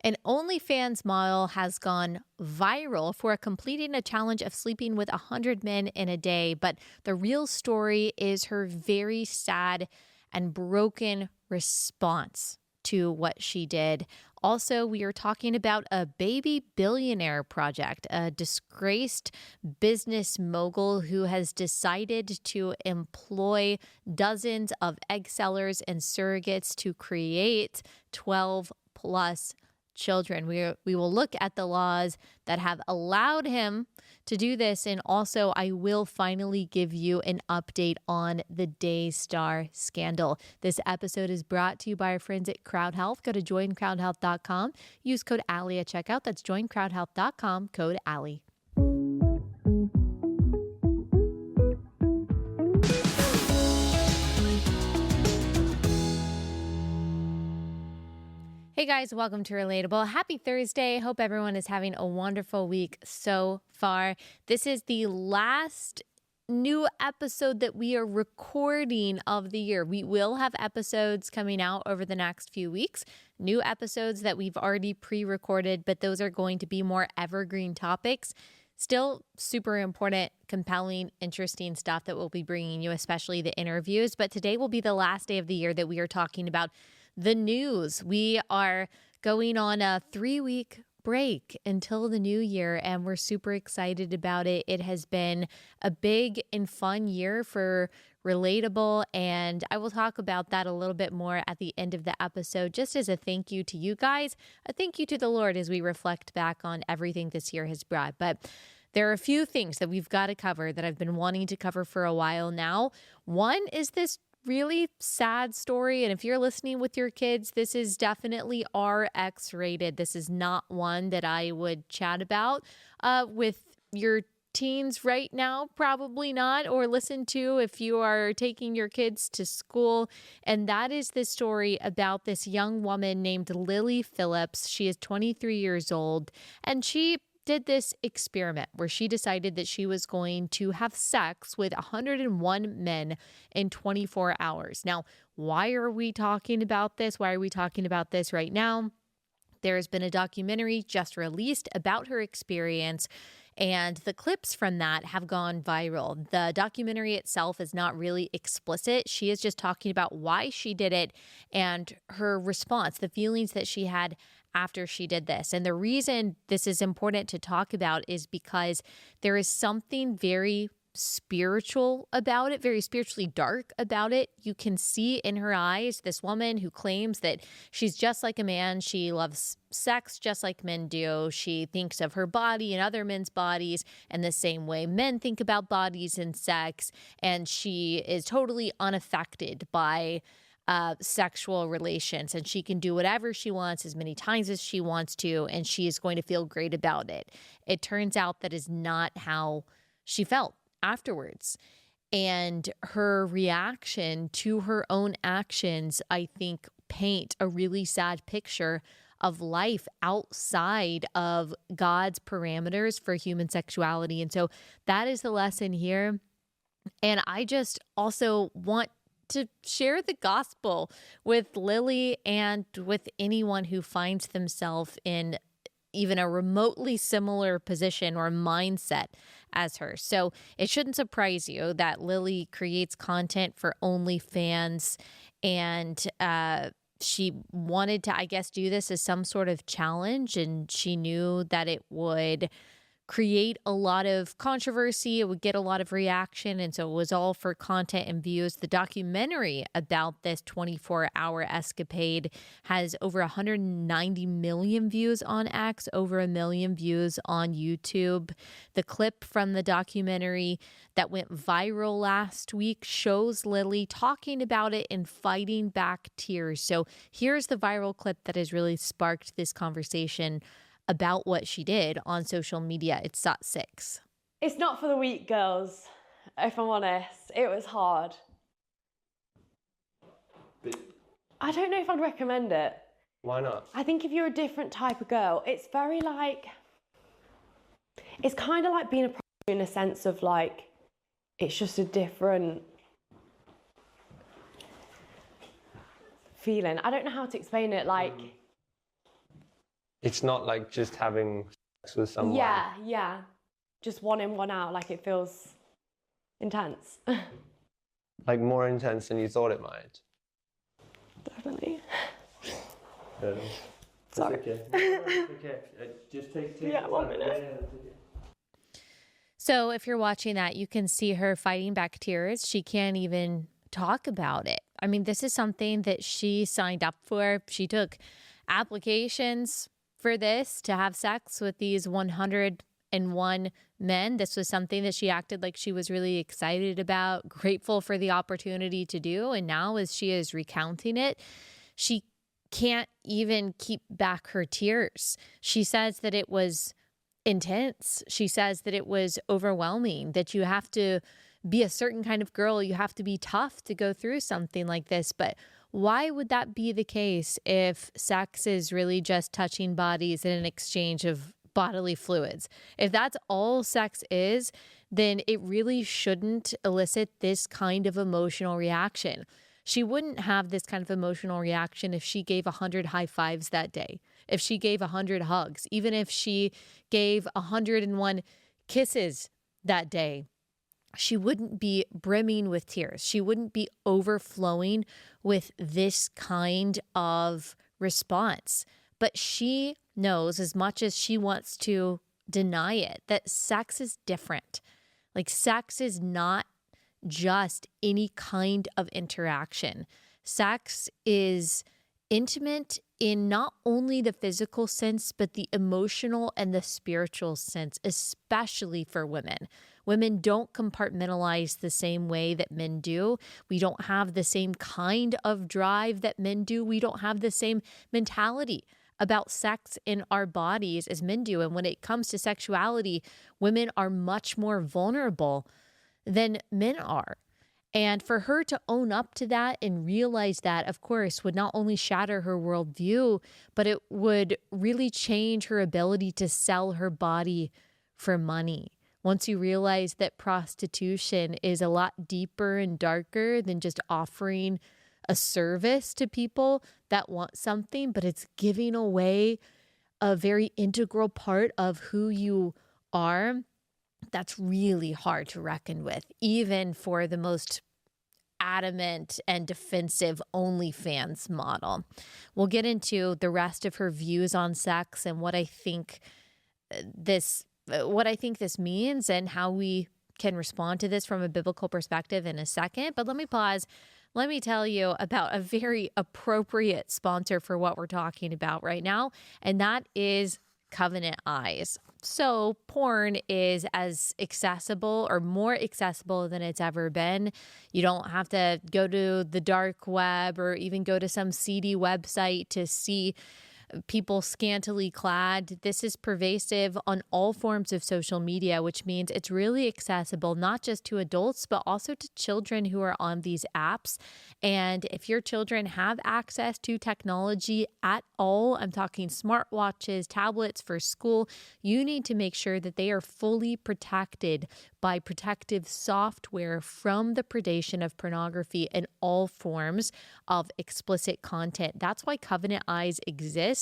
An OnlyFans model has gone viral for completing a challenge of sleeping with 100 men in a day. But the real story is her very sad and broken response to what she did. Also, we are talking about a baby billionaire project, a disgraced business mogul who has decided to employ dozens of egg sellers and surrogates to create 12 plus children. We will look at the laws that have allowed him to do this. And also, I will finally give you an update on the Daystar Scandal. This episode is brought to you by our friends at Crowd Health. Go to joincrowdhealth.com. Use code Allie at checkout. That's joincrowdhealth.com, code Allie. Hey guys, welcome to Relatable. Happy Thursday. Hope everyone is having a wonderful week so far. This is the last new episode that we are recording of the year. We will have episodes coming out over the next few weeks, new episodes that we've already pre-recorded, but those are going to be more evergreen topics. Still super important, compelling, interesting stuff that we'll be bringing you, especially the interviews. But today will be the last day of the year that we are talking about the news. We are going on a 3-week break until the new year, and we're super excited about it. It has been a big and fun year for Relatable, and I will talk about that a little bit more at the end of the episode, just as a thank you to you guys, a thank you to the Lord as we reflect back on everything this year has brought. But there are a few things that we've got to cover that I've been wanting to cover for a while now. One is this really sad story. And if you're listening with your kids, this is definitely RX rated. This is not one that I would chat about with your teens right now. Probably not, or listen to if you are taking your kids to school. And that is the story about this young woman named Lily Phillips. She is 23 years old, and she did this experiment where she decided that she was going to have sex with 101 men in 24 hours. Now, why are we talking about this? Why are we talking about this right now? There has been a documentary just released about her experience, and the clips from that have gone viral. The documentary itself is not really explicit. She is just talking about why she did it and her response, the feelings that she had after she did this. And the reason this is important to talk about is because there is something very spiritual about it, very spiritually dark about it. You can see in her eyes this woman who claims that she's just like a man. She loves sex just like men do. She thinks of her body and other men's bodies in the same way men think about bodies and sex. And she is totally unaffected by sexual relations, and she can do whatever she wants as many times as she wants to, and she is going to feel great about it. It turns out that is not how she felt afterwards. And her reaction to her own actions, I think, paint a really sad picture of life outside of God's parameters for human sexuality. And so that is the lesson here. And I just also want to share the gospel with Lily and with anyone who finds themselves in even a remotely similar position or mindset as her. So it shouldn't surprise you that Lily creates content for OnlyFans, and she wanted to, I guess, do this as some sort of challenge, and she knew that it would create a lot of controversy. It would get a lot of reaction. And so it was all for content and views. The documentary about this 24-hour escapade has over 190 million views on X, over 1 million views on YouTube. The clip from the documentary that went viral last week shows Lily talking about it and fighting back tears. So here's the viral clip that has really sparked this conversation about what she did on social media. It's at 6. It's not for the weak, girls, if I'm honest. It was hard. But I don't know if I'd recommend it. why not? I think if you're a different type of girl, it's very like, it's kind of like being a prostitute in a sense of like, it's just a different feeling. I don't know how to explain it. Like, It's not like just having sex with someone. Yeah. Just one in, one out. Like, it feels intense. Like more intense than you thought it might. Definitely. Sorry. It's okay. No, it's okay. Just take 1 minute. So if you're watching that, you can see her fighting back tears. She can't even talk about it. I mean, this is something that she signed up for. She took applications for this to have sex with these 101 men. This was something that she acted like she was really excited about, grateful for the opportunity to do. And now as she is recounting it, she can't even keep back her tears. She says that it was intense. She says that it was overwhelming, that you have to be a certain kind of girl. You have to be tough to go through something like this. But why would that be the case if sex is really just touching bodies in an exchange of bodily fluids? If that's all sex is, then it really shouldn't elicit this kind of emotional reaction. She wouldn't have this kind of emotional reaction if she gave 100 high fives that day, if she gave 100 hugs, even if she gave 101 kisses that day. She wouldn't be brimming with tears. She wouldn't be overflowing with this kind of response. But she knows, as much as she wants to deny it, that sex is different. Like, sex is not just any kind of interaction. Sex is intimate in not only the physical sense, but the emotional and the spiritual sense, especially for women. Women don't compartmentalize the same way that men do. We don't have the same kind of drive that men do. We don't have the same mentality about sex in our bodies as men do. And when it comes to sexuality, women are much more vulnerable than men are. And for her to own up to that and realize that, of course, would not only shatter her worldview, but it would really change her ability to sell her body for money. Once you realize that prostitution is a lot deeper and darker than just offering a service to people that want something, but it's giving away a very integral part of who you are, that's really hard to reckon with, even for the most adamant and defensive OnlyFans model. We'll get into the rest of her views on sex and what I think this means and how we can respond to this from a biblical perspective in a second. But let me pause. Let me tell you about a very appropriate sponsor for what we're talking about right now, and that is Covenant Eyes. So porn is as accessible or more accessible than it's ever been. You don't have to go to the dark web or even go to some seedy website to see people scantily clad. This is pervasive on all forms of social media, which means it's really accessible not just to adults, but also to children who are on these apps. And if your children have access to technology at all, I'm talking smartwatches, tablets for school, you need to make sure that they are fully protected by protective software from the predation of pornography and all forms of explicit content. That's why Covenant Eyes exists.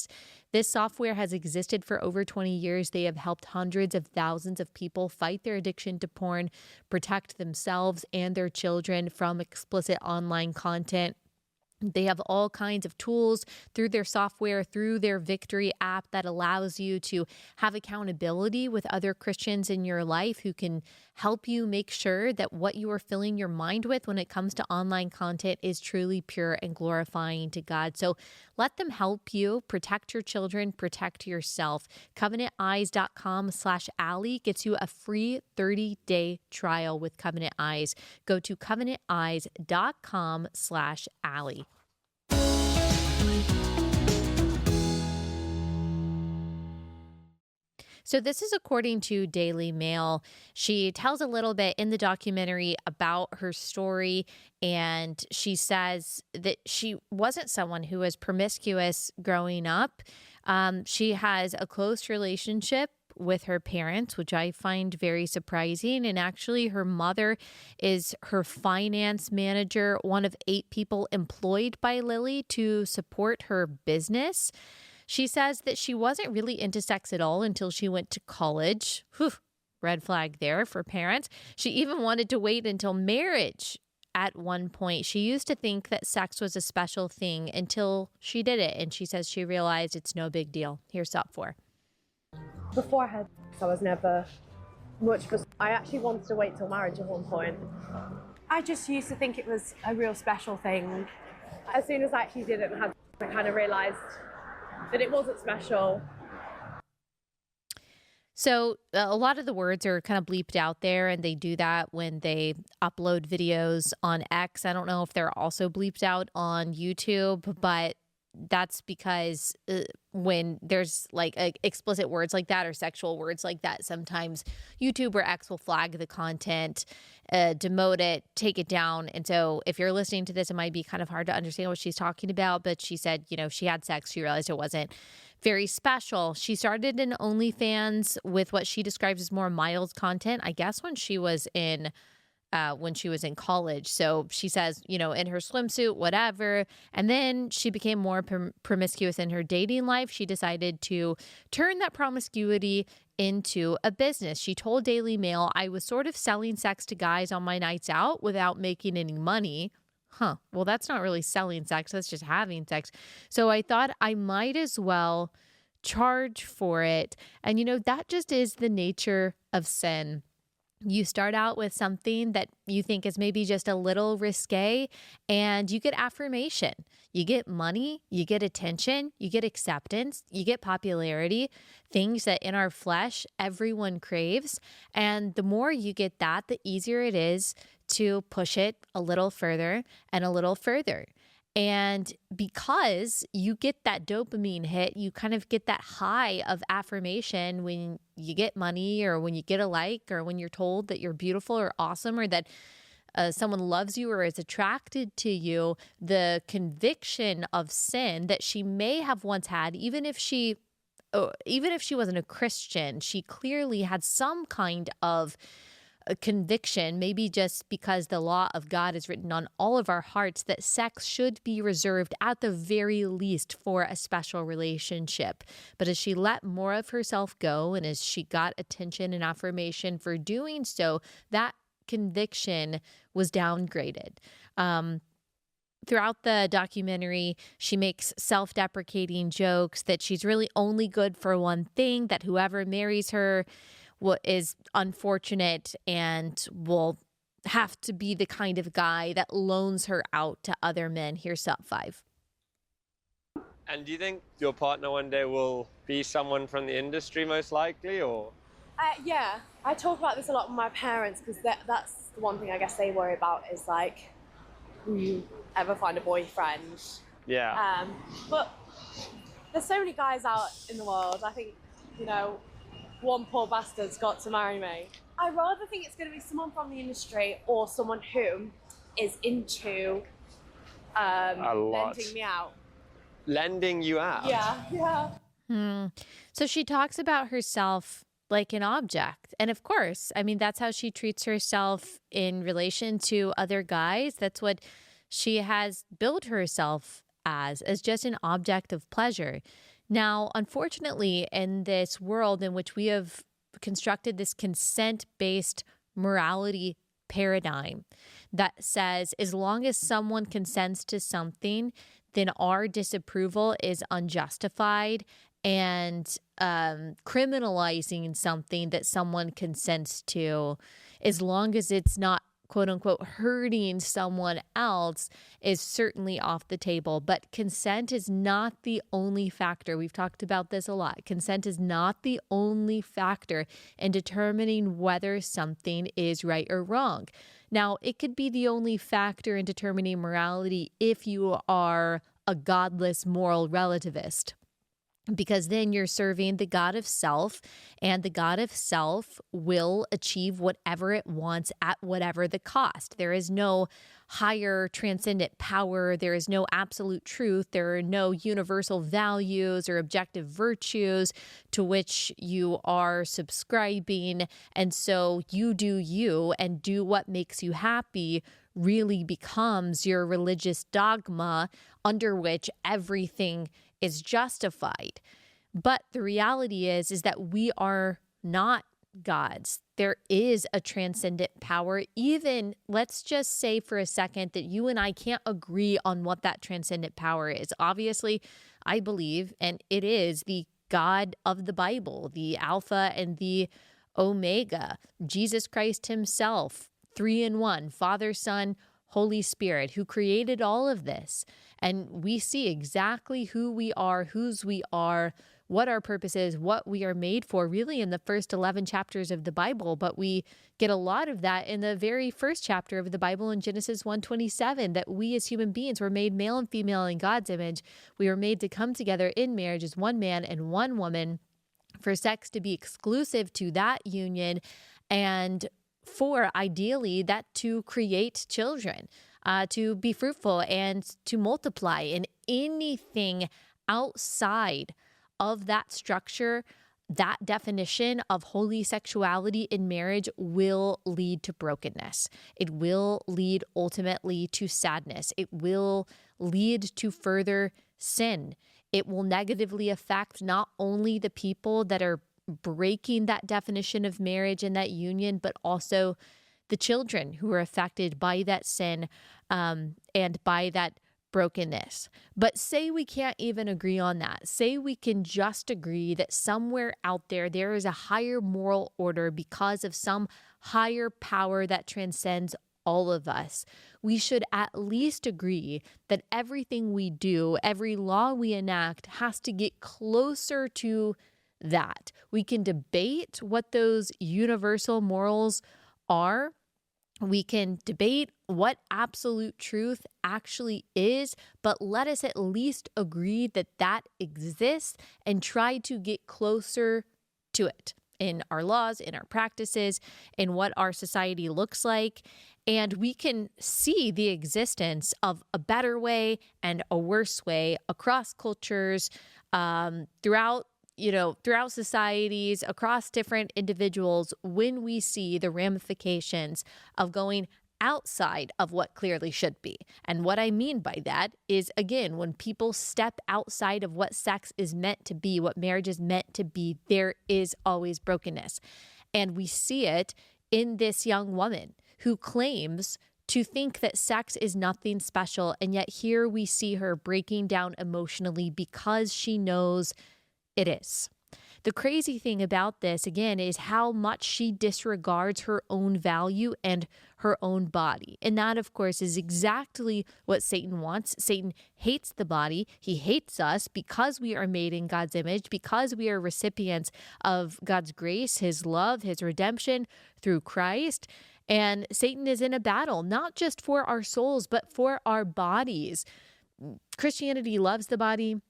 This software has existed for over 20 years. They have helped hundreds of thousands of people fight their addiction to porn, protect themselves and their children from explicit online content. They have all kinds of tools through their software, through their Victory app that allows you to have accountability with other Christians in your life who can help you make sure that what you are filling your mind with when it comes to online content is truly pure and glorifying to God. So let them help you protect your children, protect yourself. CovenantEyes.com/Allie gets you a free 30-day trial with Covenant Eyes. Go to CovenantEyes.com/Allie. So this is according to Daily Mail. She tells a little bit in the documentary about her story, and she says that she wasn't someone who was promiscuous growing up. She has a close relationship with her parents, which I find very surprising. And actually, her mother is her finance manager, one of 8 people employed by Lily to support her business. She says that she wasn't really into sex at all until she went to college. Whew, red flag there for parents. She even wanted to wait until marriage at one point. She used to think that sex was a special thing until she did it. And she says she realized it's no big deal. Here's top 4. Before I had sex, I was never much for... I actually wanted to wait till marriage at one point. I just used to think it was a real special thing. As soon as I actually did it and had, I kind of realised that it wasn't special. So a lot of the words are kind of bleeped out there, and they do that when they upload videos on X. I don't know if they're also bleeped out on YouTube, but that's because when there's like explicit words like that or sexual words like that, sometimes YouTube or X will flag the content, demote it, take it down. And so if you're listening to this, it might be kind of hard to understand what she's talking about. But she said, you know, she had sex. She realized it wasn't very special. She started an OnlyFans with what she describes as more mild content, I guess, when she was in college. So she says, you know, in her swimsuit, whatever. And then she became more promiscuous in her dating life. She decided to turn that promiscuity into a business. She told Daily Mail, "I was sort of selling sex to guys on my nights out without making any money." Well, that's not really selling sex. That's just having sex. "So I thought I might as well charge for it." And, you know, that just is the nature of sin. You start out with something that you think is maybe just a little risque, and you get affirmation. You get money, you get attention, you get acceptance, you get popularity, things that in our flesh everyone craves. And the more you get that, the easier it is to push it a little further and a little further. And because you get that dopamine hit, you kind of get that high of affirmation when you get money or when you get a like or when you're told that you're beautiful or awesome or that someone loves you or is attracted to you. The conviction of sin that she may have once had, even if she wasn't a Christian, she clearly had some kind of a conviction, maybe just because the law of God is written on all of our hearts, that sex should be reserved at the very least for a special relationship. But as she let more of herself go and as she got attention and affirmation for doing so, that conviction was downgraded. Throughout the documentary, she makes self-deprecating jokes that she's really only good for one thing, that whoever marries her is unfortunate and will have to be the kind of guy that loans her out to other men. Here's top 5. And do you think your partner one day will be someone from the industry most likely, or? Yeah, I talk about this a lot with my parents because that's the one thing I guess they worry about is like, will you ever find a boyfriend? Yeah. But there's so many guys out in the world. I think, you know, one poor bastard's got to marry me. I rather think it's going to be someone from the industry or someone who is into lending me out. Lending you out? Yeah. So she talks about herself like an object. And of course, I mean, that's how she treats herself in relation to other guys. That's what she has built herself as just an object of pleasure. Now, unfortunately, in this world in which we have constructed this consent-based morality paradigm that says as long as someone consents to something, then our disapproval is unjustified, and criminalizing something that someone consents to, as long as it's not quote unquote hurting someone else, is certainly off the table. But consent is not the only factor. We've talked about this a lot. Consent is not the only factor in determining whether something is right or wrong. Now, it could be the only factor in determining morality if you are a godless moral relativist, because then you're serving the God of self, and the God of self will achieve whatever it wants at whatever the cost. There is no higher transcendent power. There is no absolute truth. There are no universal values or objective virtues to which you are subscribing. And so you do you, and do what makes you happy really becomes your religious dogma under which everything is justified. But the reality is that we are not gods. There is a transcendent power. Even, let's just say for a second that you and I can't agree on what that transcendent power is. Obviously, I believe, and it is the God of the Bible, the Alpha and the Omega, Jesus Christ himself, 3 in 1, Father, Son, Holy Spirit, who created all of this. And we see exactly who we are, whose we are, what our purpose is, what we are made for, really in the first 11 chapters of the Bible. But we get a lot of that in the very first chapter of the Bible in Genesis 1:27, that we as human beings were made male and female in God's image. We were made to come together in marriage as one man and one woman, for sex to be exclusive to that union, and for ideally that to create children, to be fruitful and to multiply. And anything outside of that structure, that definition of holy sexuality in marriage will lead to brokenness. It will lead ultimately to sadness. It will lead to further sin. It will negatively affect not only the people that are breaking that definition of marriage and that union, but also the children who are affected by that sin and by that brokenness. But say we can't even agree on that. Say we can just agree that somewhere out there is a higher moral order because of some higher power that transcends all of us. We should at least agree that everything we do, every law we enact, has to get closer to that. We can debate what those universal morals are. We can debate what absolute truth actually is, but let us at least agree that that exists and try to get closer to it in our laws, in our practices, in what our society looks like. And we can see the existence of a better way and a worse way across cultures, throughout societies, across different individuals, when we see the ramifications of going outside of what clearly should be. And what I mean by that is, again, when people step outside of what sex is meant to be, what marriage is meant to be, there is always brokenness. And we see it in this young woman who claims to think that sex is nothing special. And yet here we see her breaking down emotionally because she knows it is. The crazy thing about this, again, is how much she disregards her own value and her own body. And that, of course, is exactly what Satan wants. Satan hates the body. He hates us because we are made in God's image, because we are recipients of God's grace, his love, his redemption through Christ. And Satan is in a battle, not just for our souls, but for our bodies. Christianity loves the body.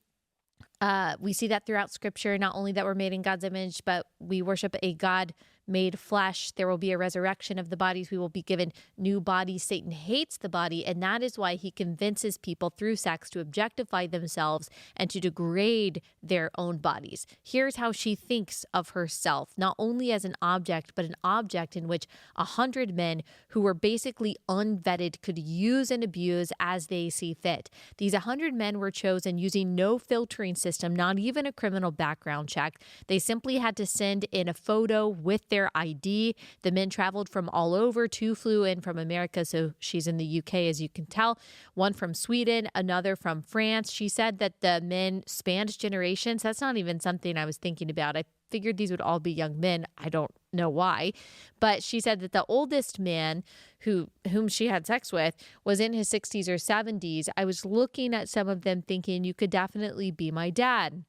We see that throughout scripture, not only that we're made in God's image, but we worship a God made flesh. There will be a resurrection of the bodies. We will be given new bodies. Satan hates the body, and that is why he convinces people through sex to objectify themselves and to degrade their own bodies. Here's how she thinks of herself, not only as an object, but an object in which 100 men who were basically unvetted could use and abuse as they see fit. These 100 men were chosen using no filtering system, not even a criminal background check. They simply had to send in a photo with their ID. The men traveled from all over. 2 flew in from America, so she's in the UK, as you can tell. 1 from Sweden, another from France. She said that the men spanned generations. That's not even something I was thinking about. I figured these would all be young men. I don't know why. But she said that the oldest man whom she had sex with was in his 60s or 70s. I was looking at some of them thinking, you could definitely be my dad.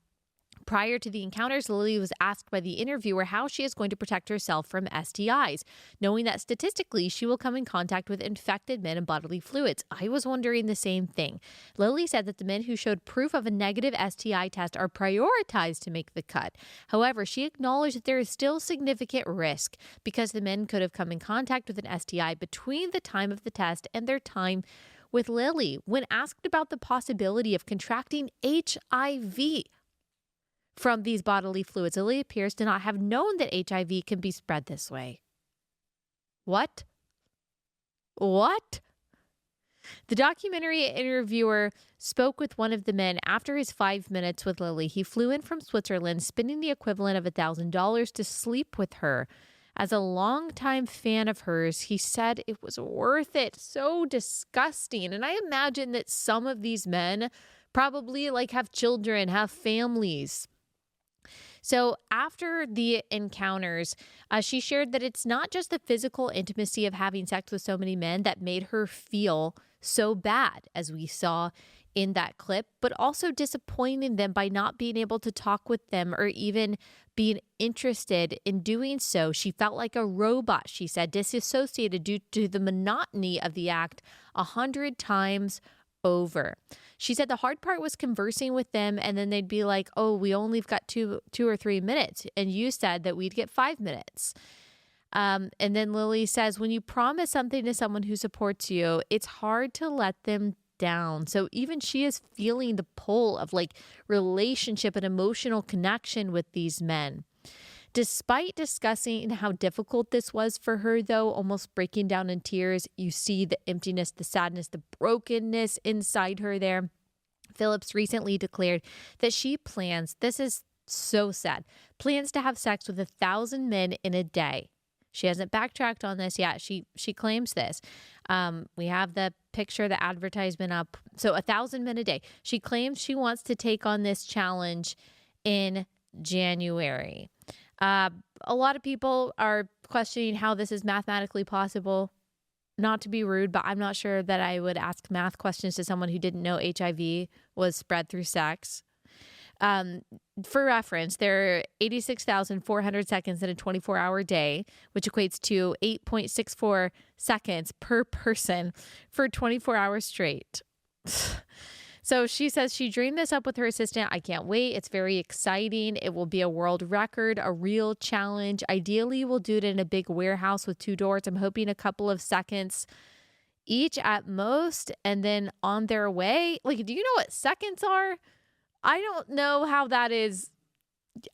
Prior to the encounters, Lily was asked by the interviewer how she is going to protect herself from STIs, knowing that statistically she will come in contact with infected men and bodily fluids. I was wondering the same thing. Lily said that the men who showed proof of a negative STI test are prioritized to make the cut. However, she acknowledged that there is still significant risk because the men could have come in contact with an STI between the time of the test and their time with Lily. When asked about the possibility of contracting HIV from these bodily fluids, Lily appears to not have known that HIV can be spread this way. What? The documentary interviewer spoke with one of the men after his 5 minutes with Lily. He flew in from Switzerland, spending the equivalent of $1,000 to sleep with her. As a longtime fan of hers, he said it was worth it. So disgusting. And I imagine that some of these men probably like have children, have families. So after the encounters, she shared that it's not just the physical intimacy of having sex with so many men that made her feel so bad, as we saw in that clip, but also disappointing them by not being able to talk with them or even being interested in doing so. She felt like a robot, she said, disassociated due to the monotony of the act 100 times over. She said the hard part was conversing with them, and then they'd be like, oh, we only got two or 3 minutes. And you said that we'd get 5 minutes. And then Lily says, when you promise something to someone who supports you, it's hard to let them down. So even she is feeling the pull of like relationship and emotional connection with these men. Despite discussing how difficult this was for her, though, almost breaking down in tears, you see the emptiness, the sadness, the brokenness inside her there. Phillips recently declared that she plans, this is so sad, plans to have sex with 1,000 men in a day. She hasn't backtracked on this yet. She claims this. We have the picture, the advertisement up. So 1,000 men a day. She claims she wants to take on this challenge in January. A lot of people are questioning how this is mathematically possible. Not to be rude, but I'm not sure that I would ask math questions to someone who didn't know HIV was spread through sex. For reference, there are 86,400 seconds in a 24-hour day, which equates to 8.64 seconds per person for 24 hours straight. So she says she dreamed this up with her assistant. I can't wait. It's very exciting. It will be a world record, a real challenge. Ideally, we'll do it in a big warehouse with 2 doors. I'm hoping a couple of seconds each at most, and then on their way. Like, do you know what seconds are? I don't know how that is.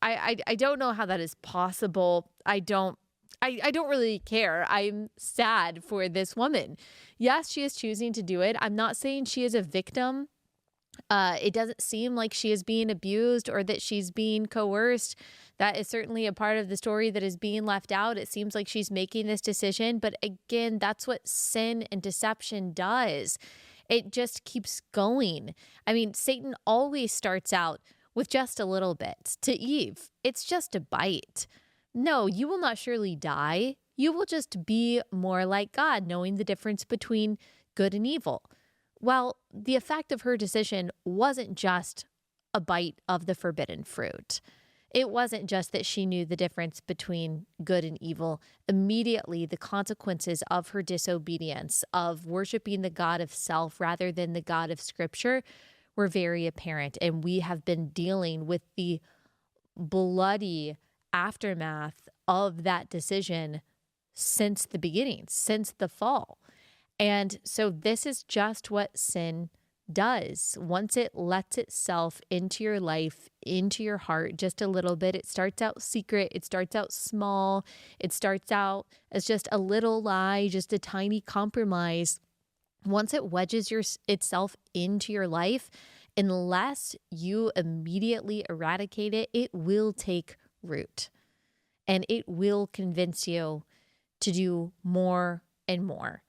I don't know how that is possible. I don't really care. I'm sad for this woman. Yes, she is choosing to do it. I'm not saying she is a victim. It doesn't seem like she is being abused or that she's being coerced. That is certainly a part of the story that is being left out. It seems like she's making this decision. But again, that's what sin and deception does. It just keeps going. I mean, Satan always starts out with just a little bit. To Eve, it's just a bite. No, you will not surely die. You will just be more like God, knowing the difference between good and evil. Well, the effect of her decision wasn't just a bite of the forbidden fruit. It wasn't just that she knew the difference between good and evil. Immediately, the consequences of her disobedience, of worshiping the God of self rather than the God of Scripture, were very apparent. And we have been dealing with the bloody aftermath of that decision since the beginning, since the fall. And so this is just what sin does. Once it lets itself into your life, into your heart, just a little bit, it starts out secret, it starts out small, it starts out as just a little lie, just a tiny compromise. Once it wedges itself into your life, unless you immediately eradicate it, it will take root. And it will convince you to do more and more.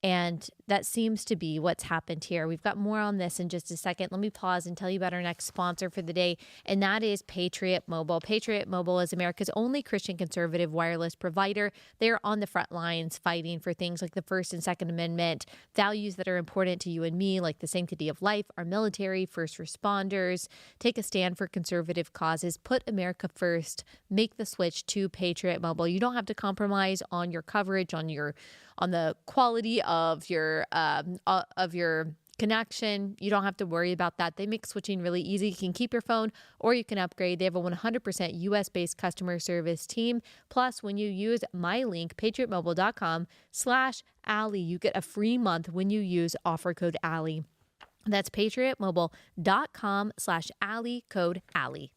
And that seems to be what's happened here. We've got more on this in just a second. Let me pause and tell you about our next sponsor for the day, and that is Patriot Mobile. Patriot Mobile is America's only Christian conservative wireless provider. They're on the front lines fighting for things like the First and Second Amendment, values that are important to you and me, like the sanctity of life, our military, first responders. Take a stand for conservative causes. Put America first. Make the switch to Patriot Mobile. You don't have to compromise on your coverage, on the quality of your connection. You don't have to worry about that. They make switching really easy. You can keep your phone or you can upgrade. They have a 100% US-based customer service team. Plus, when you use my link, patriotmobile.com/Allie, you get a free month when you use offer code Allie. That's patriotmobile.com/Allie, code Allie.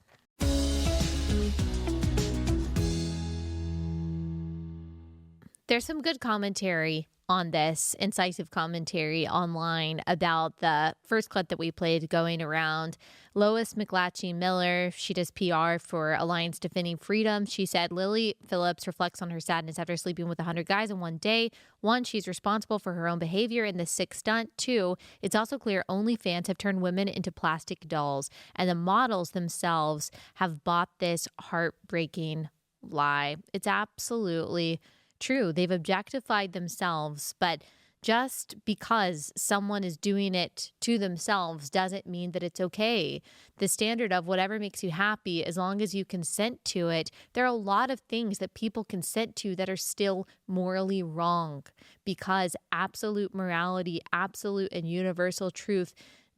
There's some good commentary on this incisive commentary online about the first clip that we played going around. Lois McLatchy Miller, she does PR for Alliance Defending Freedom. She said Lily Phillips reflects on her sadness after sleeping with 100 guys in one day. 1, she's responsible for her own behavior in the sick stunt. 2, it's also clear OnlyFans have turned women into plastic dolls, and the models themselves have bought this heartbreaking lie. It's absolutely true. They've objectified themselves, but just because someone is doing it to themselves doesn't mean that it's okay. The standard of whatever makes you happy, as long as you consent to it, there are a lot of things that people consent to that are still morally wrong, because absolute morality, absolute and universal truth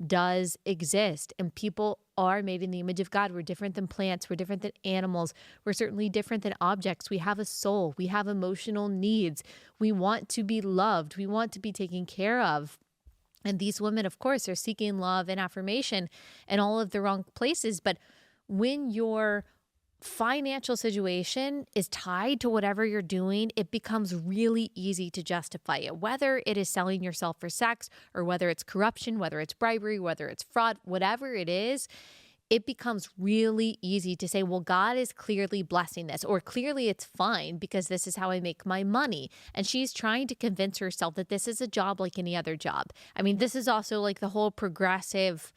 does exist, and people are made in the image of God. We're different than plants. We're different than animals. We're certainly different than objects. We have a soul. We have emotional needs. We want to be loved. We want to be taken care of. And these women, of course, are seeking love and affirmation in all of the wrong places. But when your financial situation is tied to whatever you're doing, it becomes really easy to justify it, whether it is selling yourself for sex, or whether it's corruption, whether it's bribery, whether it's fraud, whatever it is. It becomes really easy to say, well, God is clearly blessing this, or clearly it's fine because this is how I make my money. And she's trying to convince herself that this is a job like any other job. I mean, this is also like the whole progressive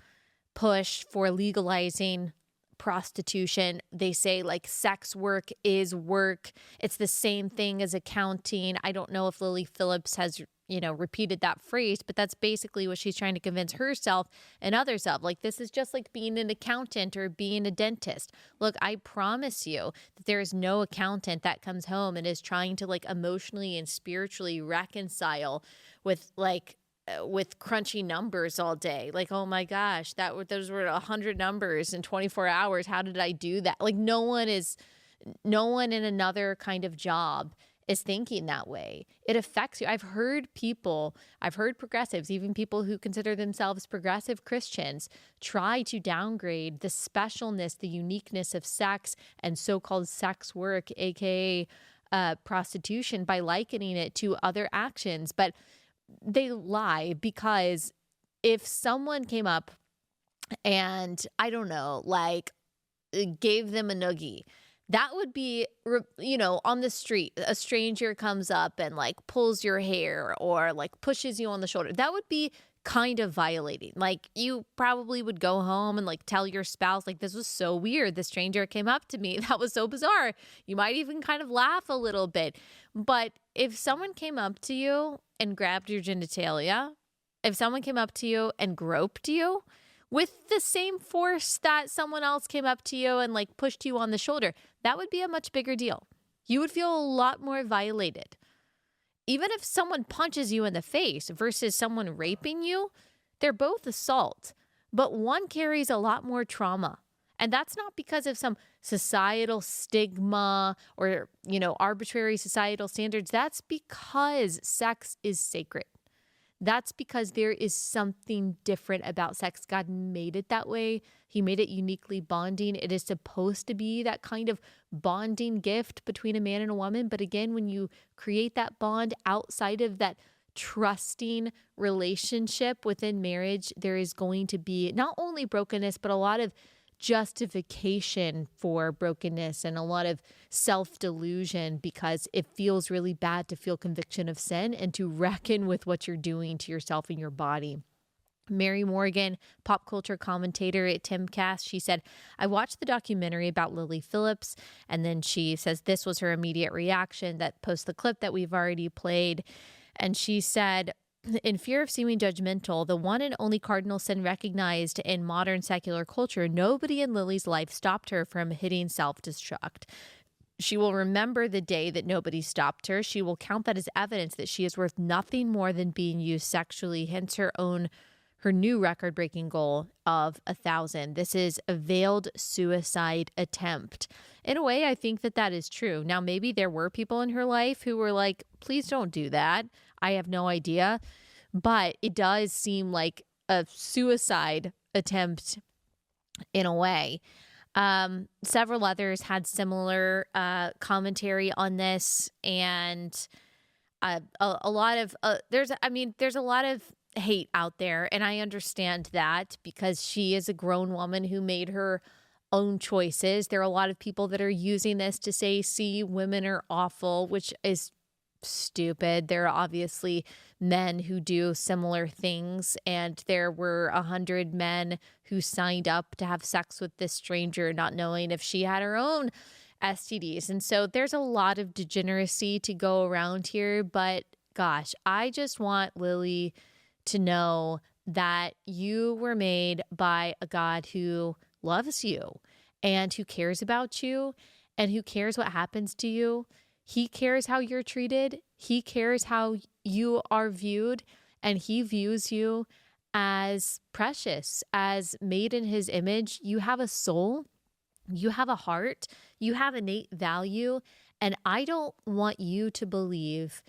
push for legalizing prostitution. They say like sex work is work. It's the same thing as accounting. I don't know if Lily Phillips has, repeated that phrase, but that's basically what she's trying to convince herself and others of. Like, this is just like being an accountant or being a dentist. Look, I promise you that there is no accountant that comes home and is trying to like emotionally and spiritually reconcile with crunchy numbers all day. Like, oh my gosh, those were 100 numbers in 24 hours. How did I do that? Like, no one in another kind of job is thinking that way. It affects you. I've heard progressives, even people who consider themselves progressive Christians, try to downgrade the specialness, the uniqueness of sex and so-called sex work, aka prostitution, by likening it to other actions. But they lie, because if someone came up and, I don't know, like gave them a noogie, that would be, on the street, a stranger comes up and like pulls your hair or like pushes you on the shoulder. That would be kind of violating. Like, you probably would go home and like tell your spouse, like, this was so weird. The stranger came up to me. That was so bizarre. You might even kind of laugh a little bit. But if someone came up to you and grabbed your genitalia, if someone came up to you and groped you with the same force that someone else came up to you and like pushed you on the shoulder, that would be a much bigger deal. You would feel a lot more violated. Even if someone punches you in the face versus someone raping you, they're both assault, but one carries a lot more trauma. And that's not because of some societal stigma or, arbitrary societal standards. That's because sex is sacred. That's because there is something different about sex. God made it that way. He made it uniquely bonding. It is supposed to be that kind of bonding gift between a man and a woman. But again, when you create that bond outside of that trusting relationship within marriage, there is going to be not only brokenness, but a lot of justification for brokenness and a lot of self-delusion, because it feels really bad to feel conviction of sin and to reckon with what you're doing to yourself and your body. Mary Morgan, pop culture commentator at Timcast, she said, I watched the documentary about Lily Phillips, and then she says this was her immediate reaction that posts the clip that we've already played. And she said, in fear of seeming judgmental, the one and only cardinal sin recognized in modern secular culture, nobody in Lily's life stopped her from hitting self-destruct. She will remember the day that nobody stopped her. She will count that as evidence that she is worth nothing more than being used sexually, hence her new record-breaking goal of 1,000. This is a veiled suicide attempt. In a way, I think that is true. Now, maybe there were people in her life who were like, please don't do that. I have no idea. But it does seem like a suicide attempt in a way. Several others had similar commentary on this, and a lot of there's a lot of hate out there, and I understand that because she is a grown woman who made her own choices. There are a lot of people that are using this to say, see, women are awful, which is stupid. There are obviously men who do similar things, and there were 100 men who signed up to have sex with this stranger, not knowing if she had her own STDs. And so there's a lot of degeneracy to go around here. But gosh, I just want Lily to know that you were made by a God who loves you and who cares about you and who cares what happens to you. He cares how you're treated. He cares how you are viewed, and he views you as precious, as made in his image. You have a soul. You have a heart. You have innate value. And I don't want you to believe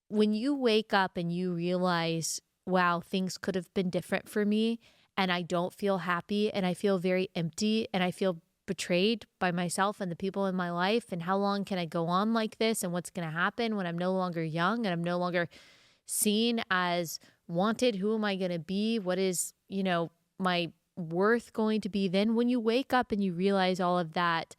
when you wake up and you realize, wow, things could have been different for me, and I don't feel happy, and I feel very empty, and I feel betrayed by myself and the people in my life, and how long can I go on like this, and what's going to happen when I'm no longer young and I'm no longer seen as wanted? Who am I going to be? What is, my worth going to be? Then when you wake up and you realize all of that,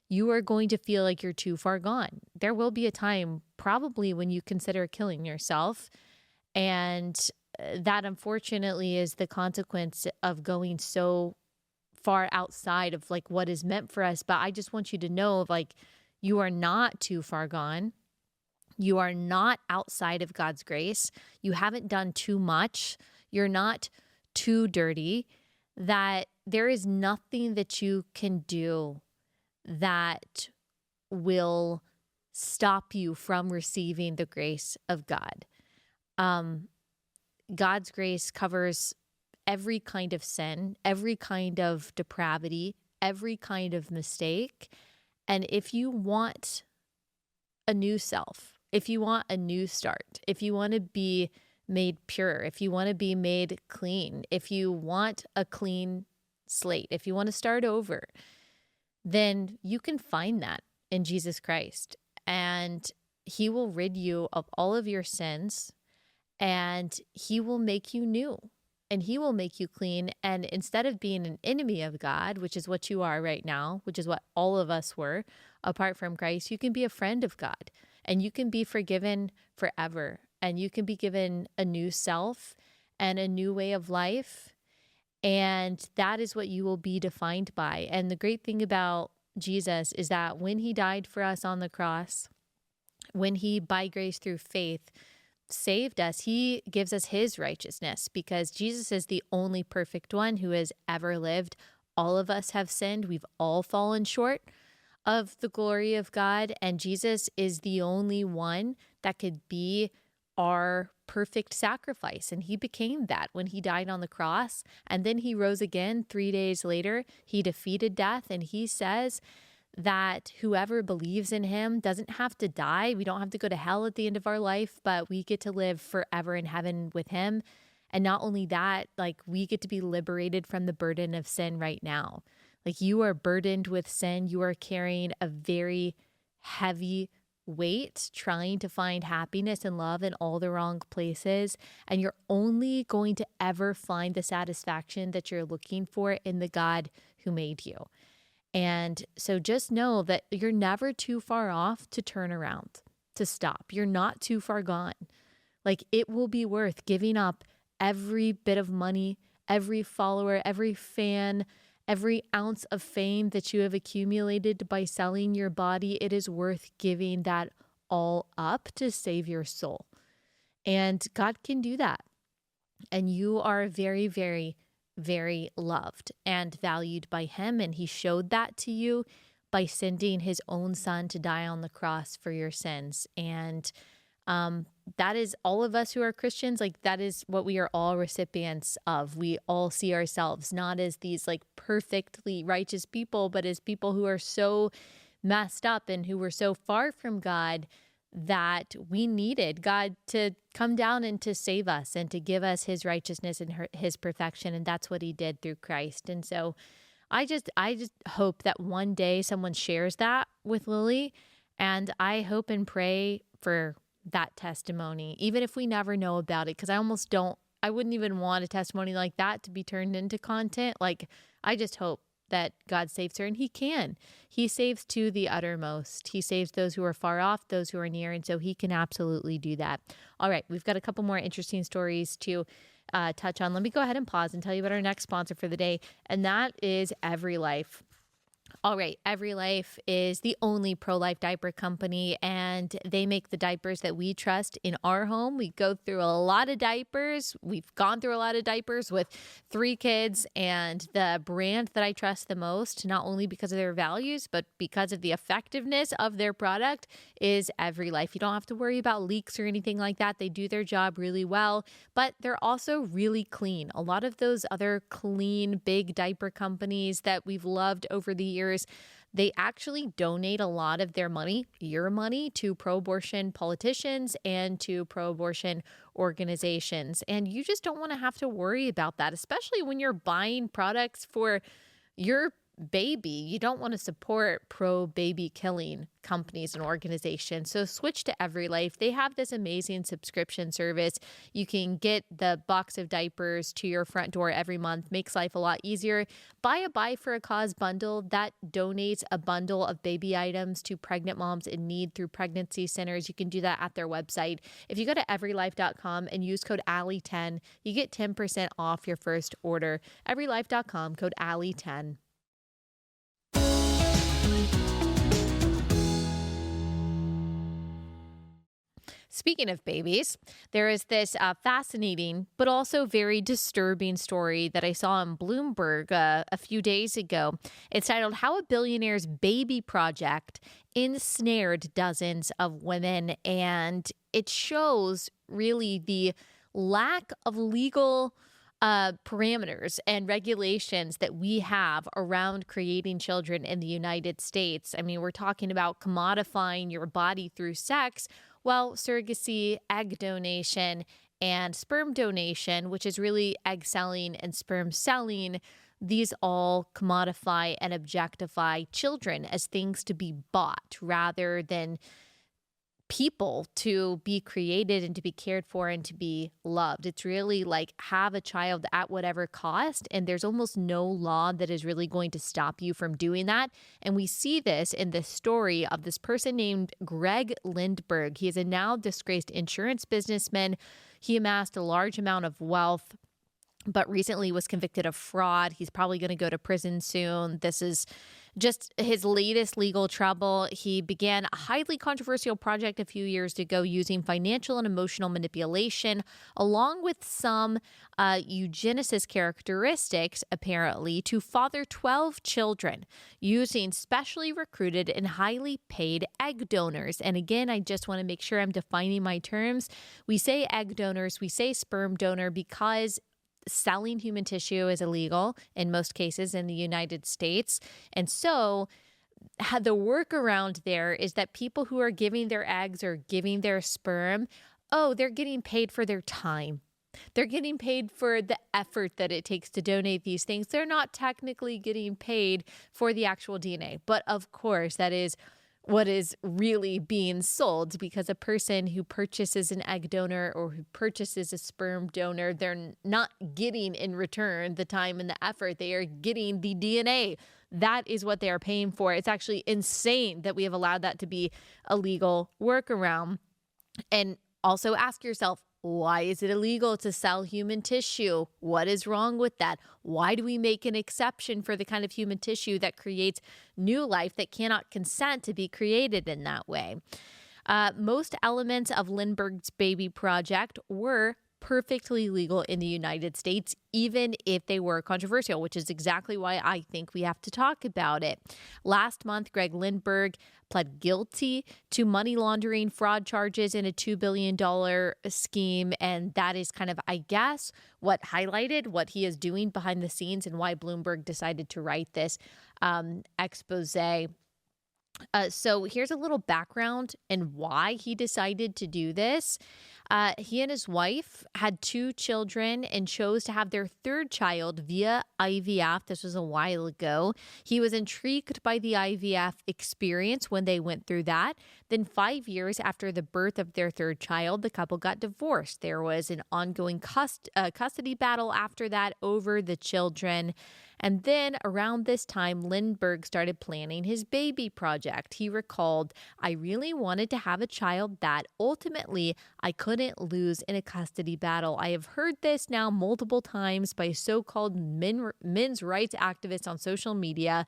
you are going to feel like you're too far gone. There will be a time probably when you consider killing yourself, and that unfortunately is the consequence of going so far outside of like what is meant for us. But I just want you to know, like, you are not too far gone. You are not outside of God's grace. You haven't done too much. You're not too dirty. That there is nothing that you can do that will stop you from receiving the grace of God. God's grace covers every kind of sin, every kind of depravity, every kind of mistake. And if you want a new self, if you want a new start, if you want to be made pure, if you want to be made clean, if you want a clean slate, if you want to start over, then you can find that in Jesus Christ. And he will rid you of all of your sins, and he will make you new, and he will make you clean. And instead of being an enemy of God, which is what you are right now, which is what all of us were apart from Christ, you can be a friend of God, and you can be forgiven forever, and you can be given a new self and a new way of life. And that is what you will be defined by. And the great thing about Jesus is that when he died for us on the cross, when he, by grace through faith, saved us, he gives us his righteousness, because Jesus is the only perfect one who has ever lived. All of us have sinned. We've all fallen short of the glory of God, and Jesus is the only one that could be our perfect sacrifice. And he became that when he died on the cross, and then he rose again 3 days later. He defeated death, and he says that whoever believes in him doesn't have to die. We don't have to go to hell at the end of our life, but we get to live forever in heaven with him. And not only that, like, we get to be liberated from the burden of sin right now. Like, you are burdened with sin. You are carrying a very heavy weight, trying to find happiness and love in all the wrong places. And you're only going to ever find the satisfaction that you're looking for in the God who made you. And so just know that you're never too far off to turn around, to stop. You're not too far gone. Like, it will be worth giving up every bit of money, every follower, every fan, every ounce of fame that you have accumulated by selling your body. It is worth giving that all up to save your soul. And God can do that. And you are very, very, very loved and valued by him. And he showed that to you by sending his own son to die on the cross for your sins. And that is all of us who are Christians. Like, that is what we are all recipients of. We all see ourselves not as these like perfectly righteous people, but as people who are so messed up and who were so far from God that we needed God to come down and to save us and to give us his righteousness and his perfection. And that's what he did through Christ. And so I just hope that one day someone shares that with Lily. And I hope and pray for that testimony, even if we never know about it, because I wouldn't even want a testimony like that to be turned into content. Like, I just hope that God saves her, and he can. He saves to the uttermost. He saves those who are far off, those who are near, and so he can absolutely do that. All right, we've got a couple more interesting stories to touch on. Let me go ahead and pause and tell you about our next sponsor for the day, and that is Every Life. All right, Every Life is the only pro-life diaper company, and they make the diapers that we trust in our home. We go through a lot of diapers. We've gone through a lot of diapers with 3 kids, and the brand that I trust the most, not only because of their values, but because of the effectiveness of their product, is Every Life. You don't have to worry about leaks or anything like that. They do their job really well, but they're also really clean. A lot of those other clean, big diaper companies that we've loved over the years, they actually donate a lot of their money, your money, to pro-abortion politicians and to pro-abortion organizations. And you just don't want to have to worry about that, especially when you're buying products for your baby. You don't want to support pro-baby killing companies and organizations. So switch to Every Life. They have this amazing subscription service. You can get the box of diapers to your front door every month. Makes life a lot easier. Buy a Buy for a Cause bundle that donates a bundle of baby items to pregnant moms in need through pregnancy centers. You can do that at their website. If you go to everylife.com and use code Allie10, you get 10% off your first order. Everylife.com, code Allie10. Speaking of babies, there is this fascinating but also very disturbing story that I saw on Bloomberg a few days ago. It's titled "How a Billionaire's Baby Project Ensnared Dozens of Women," and it shows really the lack of legal parameters and regulations that we have around creating children in the United States. I mean, we're talking about commodifying your body through sex. Well, surrogacy, egg donation, and sperm donation, which is really egg selling and sperm selling, these all commodify and objectify children as things to be bought rather than people to be created and to be cared for and to be loved. It's really like have a child at whatever cost, and there's almost no law that is really going to stop you from doing that. And we see this in the story of this person named Greg Lindberg. He is a now disgraced insurance businessman. He amassed a large amount of wealth, but recently was convicted of fraud. He's probably going to go to prison soon. This is just his latest legal trouble. He began a highly controversial project a few years ago using financial and emotional manipulation, along with some eugenicist characteristics, apparently, to father 12 children using specially recruited and highly paid egg donors. And again, I just want to make sure I'm defining my terms. We say egg donors, we say sperm donor because selling human tissue is illegal in most cases in the United States. And so the workaround there is that people who are giving their eggs or giving their sperm, they're getting paid for their time. They're getting paid for the effort that it takes to donate these things. They're not technically getting paid for the actual DNA. But of course, that is what is really being sold, because a person who purchases an egg donor or who purchases a sperm donor, they're not getting in return the time and the effort. They are getting the DNA. That is what they are paying for. It's actually insane that we have allowed that to be a legal workaround. And also ask yourself, why is it illegal to sell human tissue? What is wrong with that? Why do we make an exception for the kind of human tissue that creates new life that cannot consent to be created in that way? Most elements of Lindbergh's baby project were perfectly legal in the United States, even if they were controversial, which is exactly why I think we have to talk about it. Last month, Greg Lindberg pled guilty to money laundering fraud charges in a $2 billion scheme. And that is kind of, I guess, what highlighted what he is doing behind the scenes and why Bloomberg decided to write this expose. So here's a little background and why he decided to do this. He and his wife had 2 children and chose to have their 3rd child via IVF. This was a while ago. He was intrigued by the IVF experience when they went through that. Then 5 years after the birth of their 3rd child, the couple got divorced. There was an ongoing custody battle after that over the children. And then around this time, Lindberg started planning his baby project. He recalled, "I really wanted to have a child that ultimately I couldn't lose in a custody battle. I have heard this now multiple times by so-called men's rights activists on social media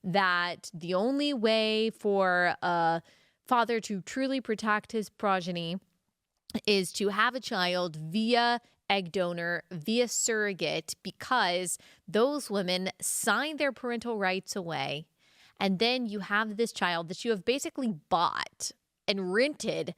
that the only way for a father to truly protect his progeny is to have a child via egg donor, via surrogate, because those women sign their parental rights away. And then you have this child that you have basically bought and rented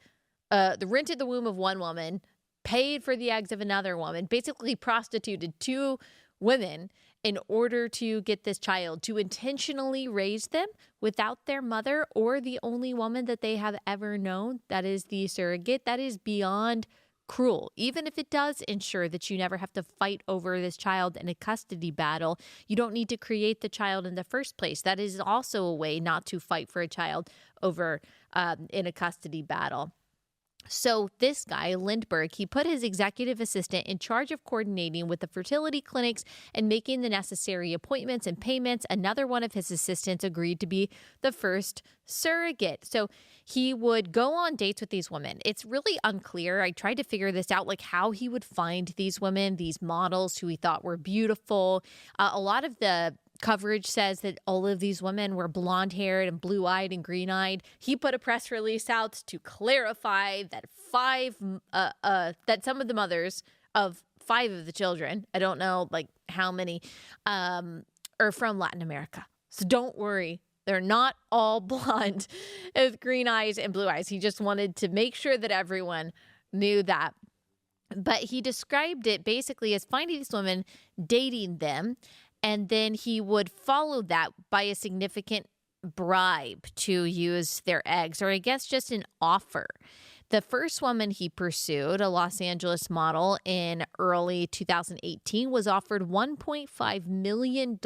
the womb of one woman, paid for the eggs of another woman, basically prostituted 2 women in order to get this child, to intentionally raise them without their mother or the only woman that they have ever known, that is the surrogate. That is beyond cruel. Even if it does ensure that you never have to fight over this child in a custody battle, you don't need to create the child in the first place. That is also a way not to fight for a child over in a custody battle. So this guy, Lindberg, he put his executive assistant in charge of coordinating with the fertility clinics and making the necessary appointments and payments. Another one of his assistants agreed to be the first surrogate. So he would go on dates with these women. It's really unclear. I tried to figure this out, like how he would find these women, these models who he thought were beautiful. A lot of the coverage says that all of these women were blonde-haired and blue-eyed and green-eyed. He put a press release out to clarify that that some of the mothers of 5 of the children, I don't know like how many, are from Latin America. So don't worry. They're not all blonde with green eyes and blue eyes. He just wanted to make sure that everyone knew that. But he described it basically as finding these women, dating them, and then he would follow that by a significant bribe to use their eggs, or I guess just an offer. The first woman he pursued, a Los Angeles model in early 2018, was offered $1.5 million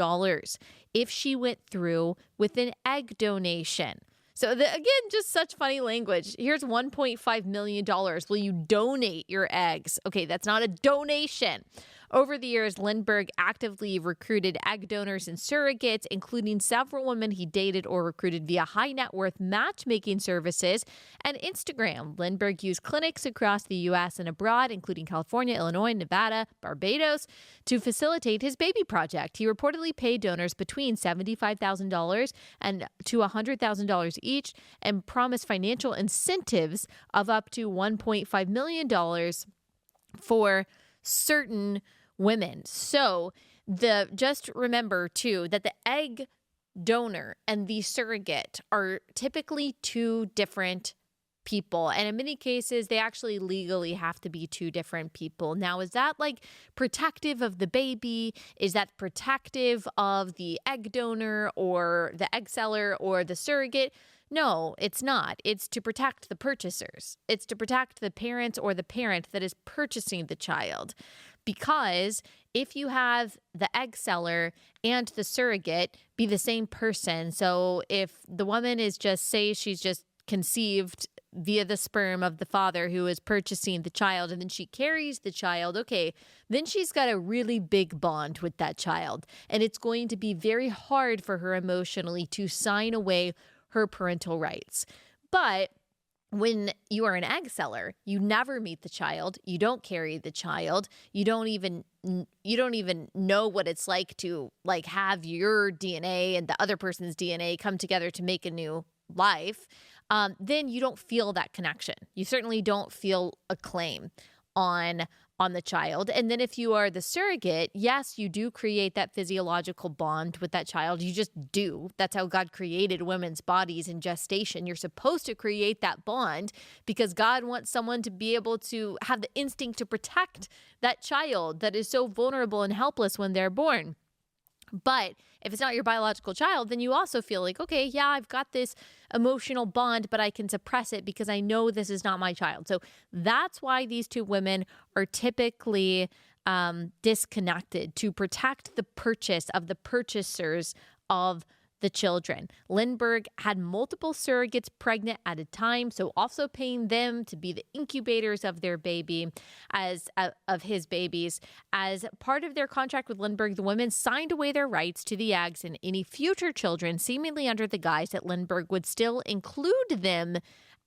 if she went through with an egg donation. So again, just such funny language. Here's $1.5 million. Will you donate your eggs? Okay, that's not a donation. Over the years, Lindberg actively recruited egg donors and surrogates, including several women he dated or recruited via high net worth matchmaking services and Instagram. Lindberg used clinics across the U.S. and abroad, including California, Illinois, Nevada, Barbados, to facilitate his baby project. He reportedly paid donors between $75,000 and to $100,000 each and promised financial incentives of up to $1.5 million for certain women. So just remember too that the egg donor and the surrogate are typically 2 different people. And in many cases, they actually legally have to be 2 different people. Now, is that like protective of the baby? Is that protective of the egg donor or the egg seller or the surrogate? No, it's not. It's to protect the purchasers. It's to protect the parents or the parent that is purchasing the child. Because if you have the egg seller and the surrogate be the same person, so if the woman is say she's just conceived via the sperm of the father who is purchasing the child, and then she carries the child, okay, then she's got a really big bond with that child. And it's going to be very hard for her emotionally to sign away her parental rights. But when you are an egg seller, you never meet the child. You don't carry the child. You don't even know what it's like to have your DNA and the other person's DNA come together to make a new life. Then you don't feel that connection. You certainly don't feel a claim on the child. And then if you are the surrogate, yes, you do create that physiological bond with that child. You just do. That's how God created women's bodies in gestation. You're supposed to create that bond because God wants someone to be able to have the instinct to protect that child that is so vulnerable and helpless when they're born. But if it's not your biological child, then you also feel like, okay, yeah, I've got this emotional bond, but I can suppress it because I know this is not my child. So that's why these two women are typically disconnected, to protect the purchase of the purchasers of the children. Lindberg had multiple surrogates pregnant at a time, so also paying them to be the incubators of their baby, of his babies. As part of their contract with Lindberg, the women signed away their rights to the eggs and any future children, seemingly under the guise that Lindberg would still include them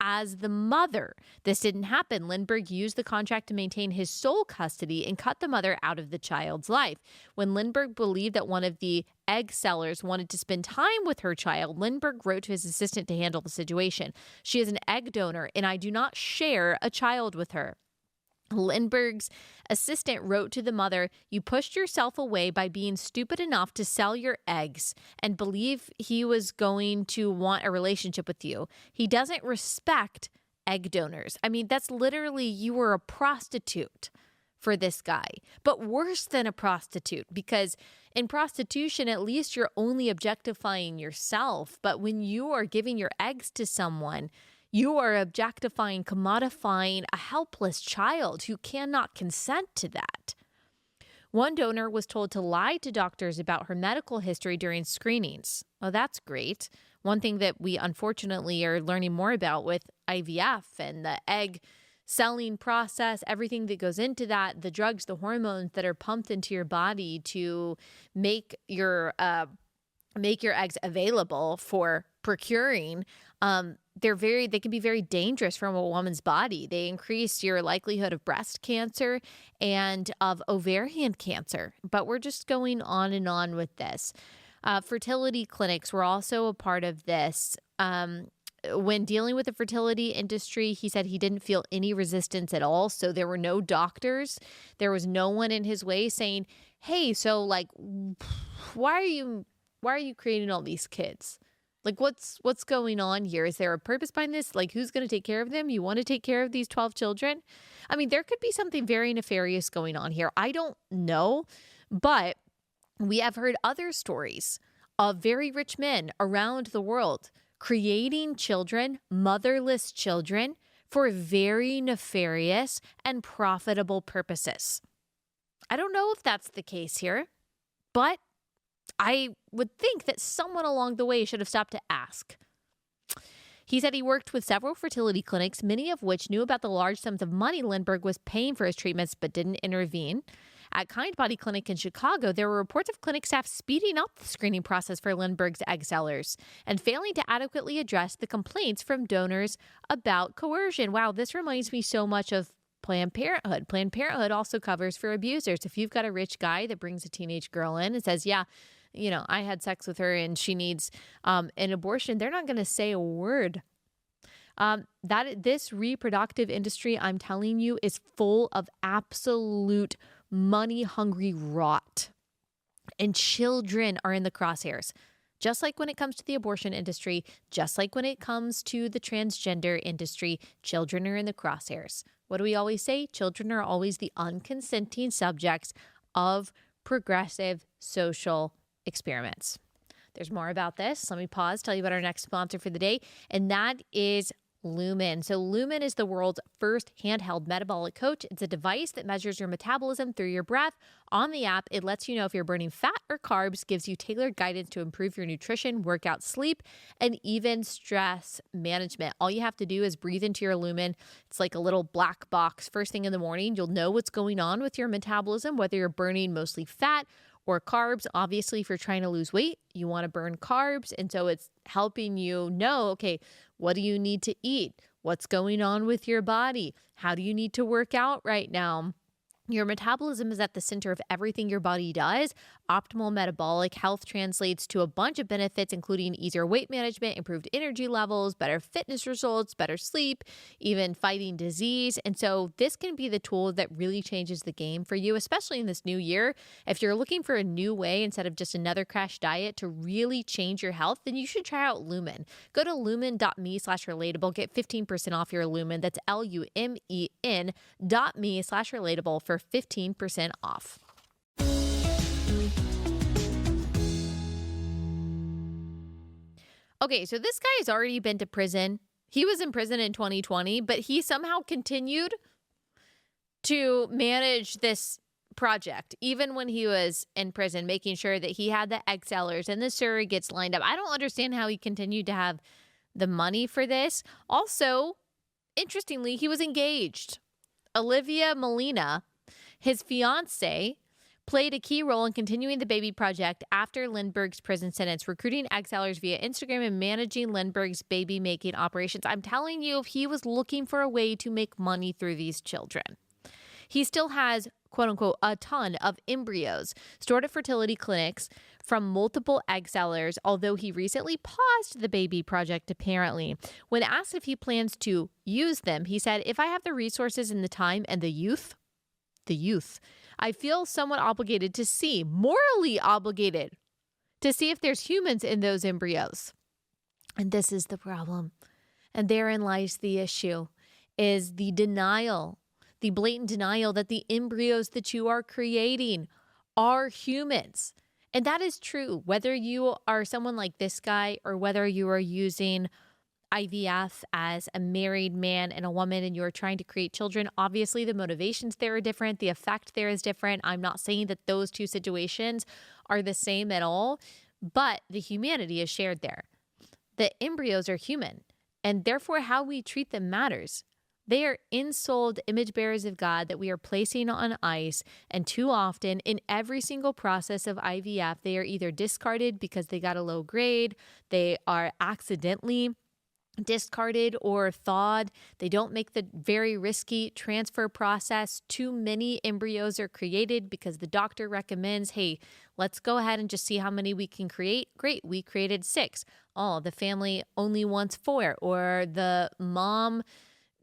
as the mother. This didn't happen. Lindberg used the contract to maintain his sole custody and cut the mother out of the child's life. When Lindberg believed that one of the egg sellers wanted to spend time with her child, Lindberg wrote to his assistant to handle the situation. She is an egg donor, and I do not share a child with her. Lindberg's assistant wrote to the mother, "You pushed yourself away by being stupid enough to sell your eggs and believe he was going to want a relationship with you. He doesn't respect egg donors." I mean, that's literally, you were a prostitute for this guy, but worse than a prostitute, because in prostitution, at least you're only objectifying yourself. But when you are giving your eggs to someone, you are objectifying, commodifying a helpless child who cannot consent to that. One donor was told to lie to doctors about her medical history during screenings. Oh, that's great. One thing that we unfortunately are learning more about with IVF and the egg selling process, everything that goes into that, the drugs, the hormones that are pumped into your body to make your eggs available for procuring, they can be very dangerous from a woman's body. They increase your likelihood of breast cancer and of ovarian cancer. But we're just going on and on with this. Fertility clinics were also a part of this. When dealing with the fertility industry, he said he didn't feel any resistance at all. So there were no doctors. There was no one in his way saying, "Hey, so like, why are you creating all these kids? Like, what's going on here? Is there a purpose behind this? Like, who's going to take care of them? You want to take care of these 12 children?" I mean, there could be something very nefarious going on here. I don't know, but we have heard other stories of very rich men around the world creating children, motherless children, for very nefarious and profitable purposes. I don't know if that's the case here, but I would think that someone along the way should have stopped to ask. He said he worked with several fertility clinics, many of which knew about the large sums of money Lindberg was paying for his treatments but didn't intervene. At Kind Body Clinic in Chicago, there were reports of clinic staff speeding up the screening process for Lindberg's egg sellers and failing to adequately address the complaints from donors about coercion. Wow, this reminds me so much of Planned Parenthood. Planned Parenthood also covers for abusers. If you've got a rich guy that brings a teenage girl in and says, "Yeah, I had sex with her and she needs an abortion," they're not going to say a word. This reproductive industry, I'm telling you, is full of absolute money-hungry rot. And children are in the crosshairs. Just like when it comes to the abortion industry, just like when it comes to the transgender industry, children are in the crosshairs. What do we always say? Children are always the unconsenting subjects of progressive social experiments. There's more about this. Let me pause, tell you about our next sponsor for the day, and that is Lumen. So Lumen is the world's first handheld metabolic coach. It's a device that measures your metabolism through your breath. On the app, it lets you know if you're burning fat or carbs, gives you tailored guidance to improve your nutrition, workout, sleep, and even stress management. All you have to do is breathe into your Lumen. It's like a little black box. First thing in the morning, you'll know what's going on with your metabolism, whether you're burning mostly fat or carbs. Obviously, if you're trying to lose weight, you want to burn carbs. And so it's helping you know, okay, what do you need to eat? What's going on with your body? How do you need to work out right now? Your metabolism is at the center of everything your body does. Optimal metabolic health translates to a bunch of benefits, including easier weight management, improved energy levels, better fitness results, better sleep, even fighting disease. And so this can be the tool that really changes the game for you, especially in this new year. If you're looking for a new way instead of just another crash diet to really change your health, then you should try out Lumen. Go to lumen.me/relatable. Get 15% off your Lumen. That's LUMEN.me/relatable for 15% off. Okay, so this guy has already been to prison. He was in prison in 2020, but he somehow continued to manage this project, even when he was in prison, making sure that he had the egg sellers and the surrogates lined up. I don't understand how he continued to have the money for this. Also, interestingly, he was engaged. Olivia Molina, his fiance, played a key role in continuing the baby project after Lindberg's prison sentence, recruiting egg sellers via Instagram and managing Lindberg's baby making operations. I'm telling you, if he was looking for a way to make money through these children. He still has, quote unquote, a ton of embryos stored at fertility clinics from multiple egg sellers, although he recently paused the baby project, apparently. When asked if he plans to use them, he said, "If I have the resources and the time and the youth, I feel somewhat obligated to see, morally obligated, to see if there's humans in those embryos." And this is the problem. And therein lies the issue, is the denial, the blatant denial that the embryos that you are creating are humans. And that is true, whether you are someone like this guy or whether you are using IVF as a married man and a woman and you are trying to create children. Obviously, the motivations there are different. The effect there is different. I'm not saying that those two situations are the same at all, but the humanity is shared there. The embryos are human, and therefore how we treat them matters. They are ensouled image bearers of God that we are placing on ice. And too often in every single process of IVF, they are either discarded because they got a low grade, they are accidentally discarded or thawed. They don't make the very risky transfer process. Too many embryos are created because the doctor recommends, hey, let's go ahead and just see how many we can create. Great, we created 6. Oh, the family only wants 4. Or the mom,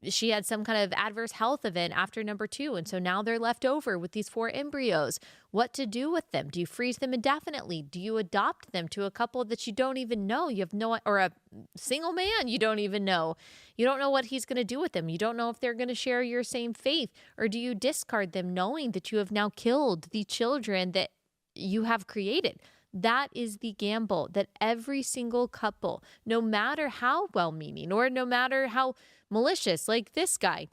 she had some kind of adverse health event after number 2. And so now they're left over with these 4 embryos. What to do with them? Do you freeze them indefinitely? Do you adopt them to a couple that you don't even know? You have no, or a single man you don't even know. You don't know what he's going to do with them. You don't know if they're going to share your same faith. Or do you discard them knowing that you have now killed the children that you have created? That is the gamble that every single couple, no matter how well-meaning or no matter how malicious, like this guy,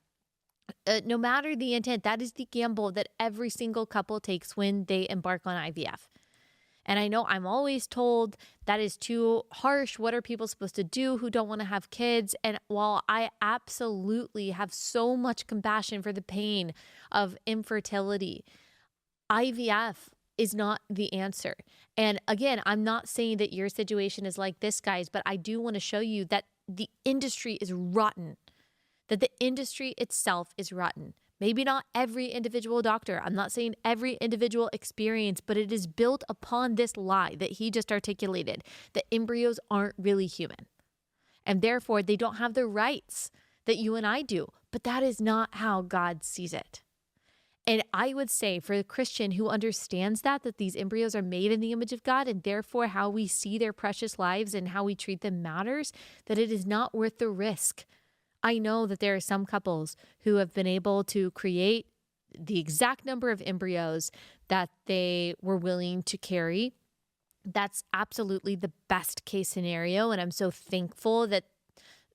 no matter the intent, that is the gamble that every single couple takes when they embark on IVF. And I know I'm always told that is too harsh. What are people supposed to do who don't want to have kids? And while I absolutely have so much compassion for the pain of infertility, IVF is not the answer. And again, I'm not saying that your situation is like this guy's, but I do want to show you that the industry is rotten, that the industry itself is rotten. Maybe not every individual doctor. I'm not saying every individual experience, but it is built upon this lie that he just articulated, that embryos aren't really human. And therefore, they don't have the rights that you and I do. But that is not how God sees it. And I would say for a Christian who understands that these embryos are made in the image of God and therefore how we see their precious lives and how we treat them matters, that it is not worth the risk. I know that there are some couples who have been able to create the exact number of embryos that they were willing to carry. That's absolutely the best case scenario. And I'm so thankful that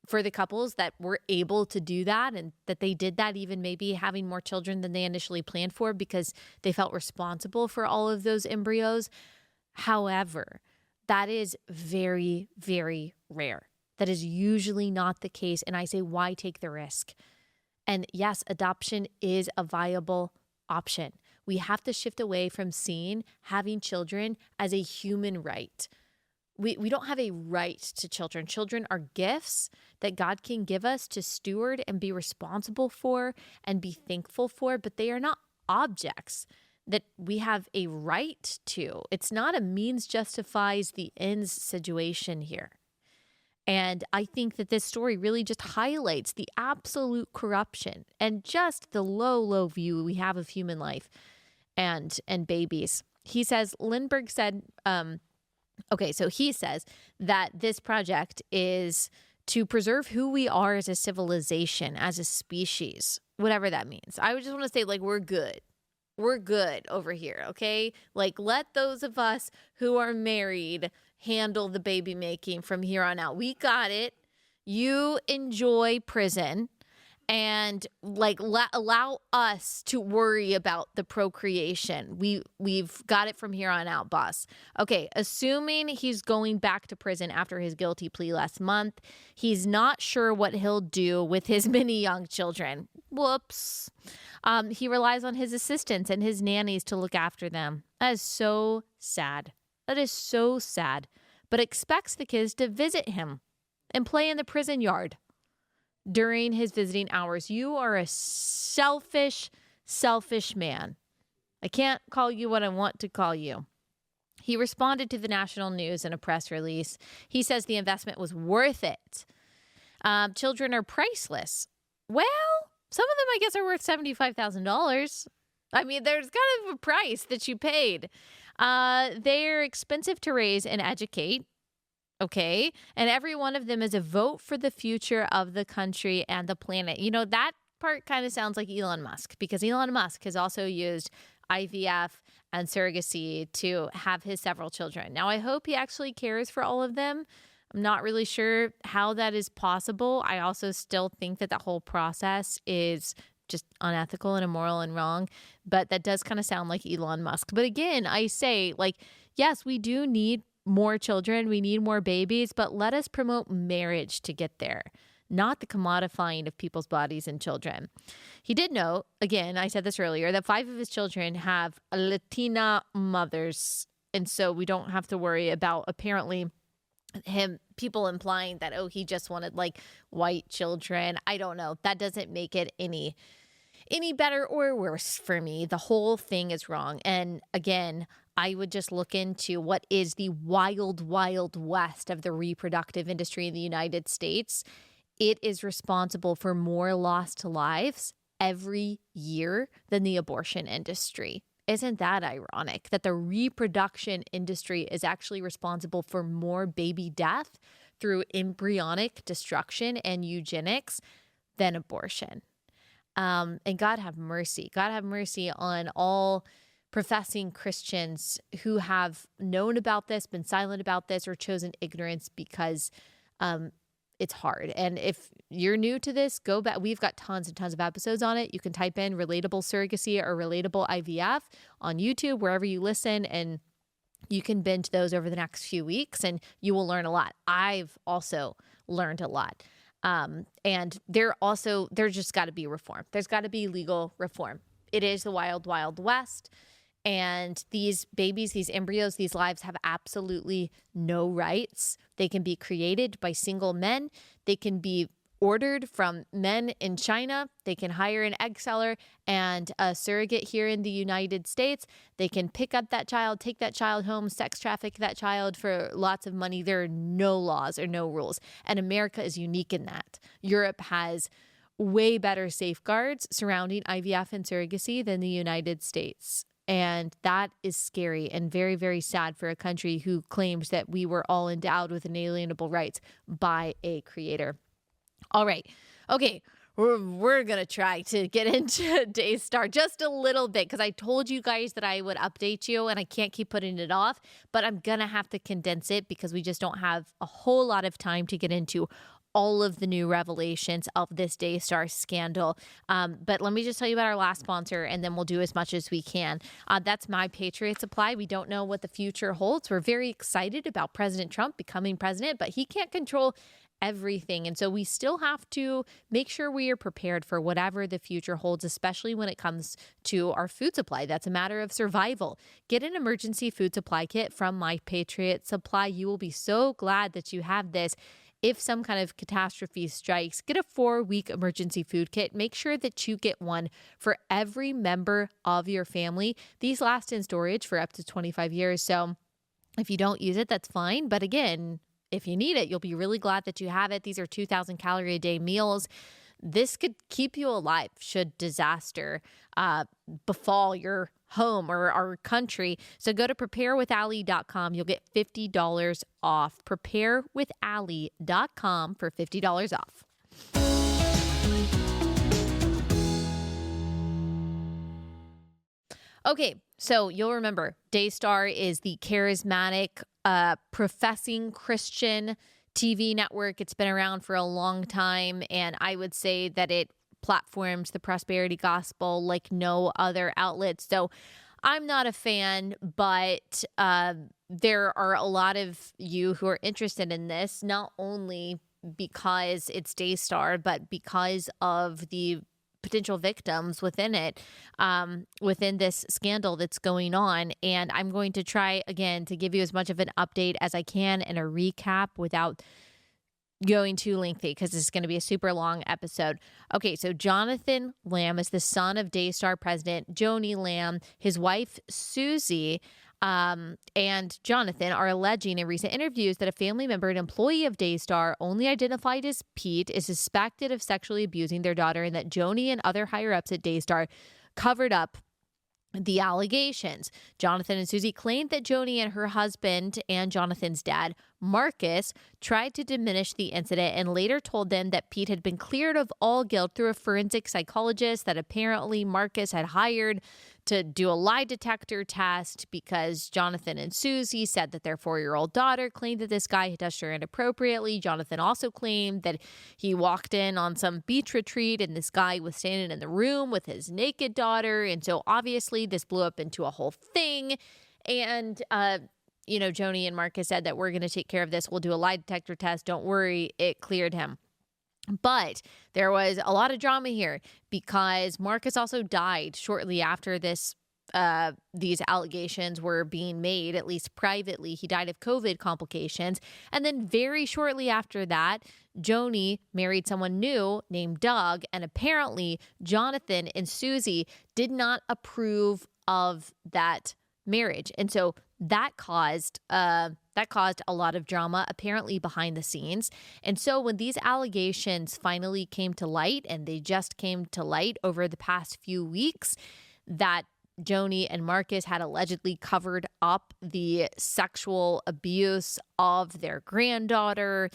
for the couples that were able to do that and that they did that, even maybe having more children than they initially planned for because they felt responsible for all of those embryos. However, that is very, very rare. That is usually not the case. And I say, why take the risk? And yes, adoption is a viable option. We have to shift away from seeing having children as a human right. We don't have a right to children. Children are gifts that God can give us to steward and be responsible for and be thankful for, but they are not objects that we have a right to. It's not a means justifies the ends situation here. And I think that this story really just highlights the absolute corruption and just the low, low view we have of human life and babies. He says, Lindberg said, so he says that this project is to preserve who we are as a civilization, as a species, whatever that means. I would just want to say, like, we're good. We're good over here, okay? Like, let those of us who are married handle the baby making from here on out. We got it. You enjoy prison and like allow us to worry about the procreation. We've got it from here on out, boss. Okay, assuming he's going back to prison after his guilty plea last month, he's not sure what he'll do with his many young children. Whoops. He relies on his assistants and his nannies to look after them. That is so sad. That is so sad. But expects the kids to visit him and play in the prison yard during his visiting hours. You are a selfish, selfish man. I can't call you what I want to call you. He responded to the national news in a press release. He says the investment was worth it. Children are priceless. Well, some of them, I guess, are worth $75,000. I mean, there's kind of a price that you paid. They're expensive to raise and educate. Okay. And every one of them is a vote for the future of the country and the planet. You know, that part kind of sounds like Elon Musk, because Elon Musk has also used IVF and surrogacy to have his several children. Now, I hope he actually cares for all of them. I'm not really sure how that is possible. I also still think that the whole process is just unethical and immoral and wrong. But that does kind of sound like Elon Musk. But again, I say, like, yes, we do need more children. We need more babies, but let us promote marriage to get there, not the commodifying of people's bodies and children. He did note, again, I said this earlier, that 5 of his children have Latina mothers. And so we don't have to worry about apparently people implying that, oh, he just wanted like white children. I don't know. That doesn't make it any better or worse for me. The whole thing is wrong. And again, I would just look into what is the wild, wild west of the reproductive industry in the United States. It is responsible for more lost lives every year than the abortion industry. Isn't that ironic that the reproduction industry is actually responsible for more baby death through embryonic destruction and eugenics than abortion? And God have mercy. God have mercy on all professing Christians who have known about this, been silent about this, or chosen ignorance because it's hard. And if you're new to this, go back. We've got tons and tons of episodes on it. You can type in relatable surrogacy or relatable IVF on YouTube, wherever you listen, and you can binge those over the next few weeks and you will learn a lot. I've also learned a lot. And there's just got to be reform. There's got to be legal reform. It is the wild, wild west. And these babies, these embryos, these lives have absolutely no rights. They can be created by single men. They can be ordered from men in China. They can hire an egg seller and a surrogate here in the United States. They can pick up that child, take that child home, sex traffic that child for lots of money. There are no laws or no rules. And America is unique in that. Europe has way better safeguards surrounding IVF and surrogacy than the United States. And that is scary and very, very sad for a country who claims that we were all endowed with inalienable rights by a creator. All right. Okay. We're going to try to get into Daystar just a little bit because I told you guys that I would update you and I can't keep putting it off, but I'm going to have to condense it because we just don't have a whole lot of time to get into all of the new revelations of this Daystar scandal. But let me just tell you about our last sponsor, and then we'll do as much as we can. That's My Patriot Supply. We don't know what the future holds. We're very excited about President Trump becoming president, but he can't control everything. And so we still have to make sure we are prepared for whatever the future holds, especially when it comes to our food supply. That's a matter of survival. Get an emergency food supply kit from My Patriot Supply. You will be so glad that you have this. If some kind of catastrophe strikes, get a 4-week emergency food kit. Make sure that you get one for every member of your family. These last in storage for up to 25 years. So if you don't use it, that's fine. But again, if you need it, you'll be really glad that you have it. These are 2,000 calorie a day meals. This could keep you alive should disaster befall your home or our country. So go to preparewithallie.com. You'll get $50 off. Preparewithallie.com for $50 off. Okay, so you'll remember Daystar is the charismatic professing Christian TV network. It's been around for a long time, and I would say that it platforms the prosperity gospel like no other outlet. So I'm not a fan, but there are a lot of you who are interested in this, not only because it's Daystar, but because of the potential victims within it, within this scandal that's going on. And I'm going to try again to give you as much of an update as I can and a recap without going too lengthy, because this is going to be a super long episode. Okay, so Jonathan Lamb is the son of Daystar president Joni Lamb. His wife, Susie, and Jonathan are alleging in recent interviews that a family member and employee of Daystar, only identified as Pete, is suspected of sexually abusing their daughter, and that Joni and other higher-ups at Daystar covered up the allegations. Jonathan and Susie claimed that Joni and her husband and Jonathan's dad, Marcus, tried to diminish the incident and later told them that Pete had been cleared of all guilt through a forensic psychologist that apparently Marcus had hired to do a lie detector test, because Jonathan and Susie said that their 4-year-old daughter claimed that this guy had touched her inappropriately. Jonathan also claimed that he walked in on some beach retreat and this guy was standing in the room with his naked daughter. And so obviously this blew up into a whole thing. And, Joni and Marcus said that we're going to take care of this. We'll do a lie detector test. Don't worry. It cleared him. But there was a lot of drama here because Marcus also died shortly after these allegations were being made, at least privately. He died of COVID complications. And then very shortly after that, Joni married someone new named Doug. And apparently Jonathan and Susie did not approve of that marriage. And so that caused a lot of drama, apparently behind the scenes. And so when these allegations finally came to light, and they just came to light over the past few weeks, that Joni and Marcus had allegedly covered up the sexual abuse of their granddaughter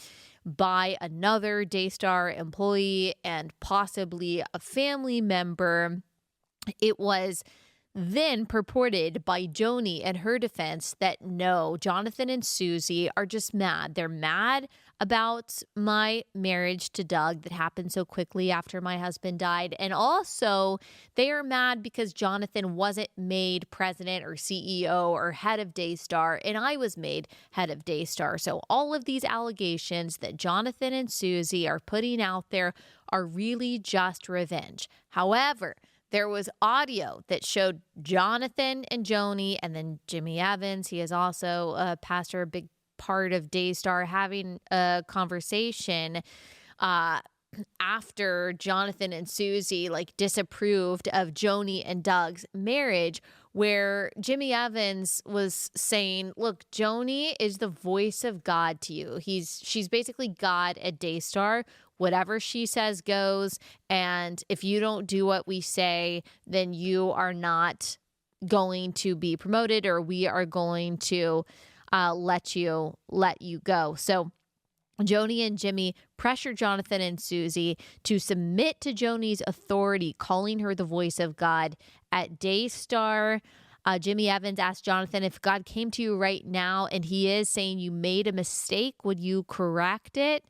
by another Daystar employee and possibly a family member, it was then purported by Joni and her defense that no, Jonathan and Susie are just mad. They're mad about my marriage to Doug that happened so quickly after my husband died. And also they are mad because Jonathan wasn't made president or CEO or head of Daystar, and I was made head of Daystar. So all of these allegations that Jonathan and Susie are putting out there are really just revenge. However, there was audio that showed Jonathan and Joni, and then Jimmy Evans, he is also a pastor, a big part of Daystar, having a conversation after Jonathan and Susie disapproved of Joni and Doug's marriage, where Jimmy Evans was saying, look, Joni is the voice of God to you. She's basically God at Daystar. Whatever she says goes. And if you don't do what we say, then you are not going to be promoted, or we are going to let you go. So Joni and Jimmy pressured Jonathan and Susie to submit to Joni's authority, calling her the voice of God at Daystar. Jimmy Evans asked Jonathan, if God came to you right now and he is saying you made a mistake, would you correct it?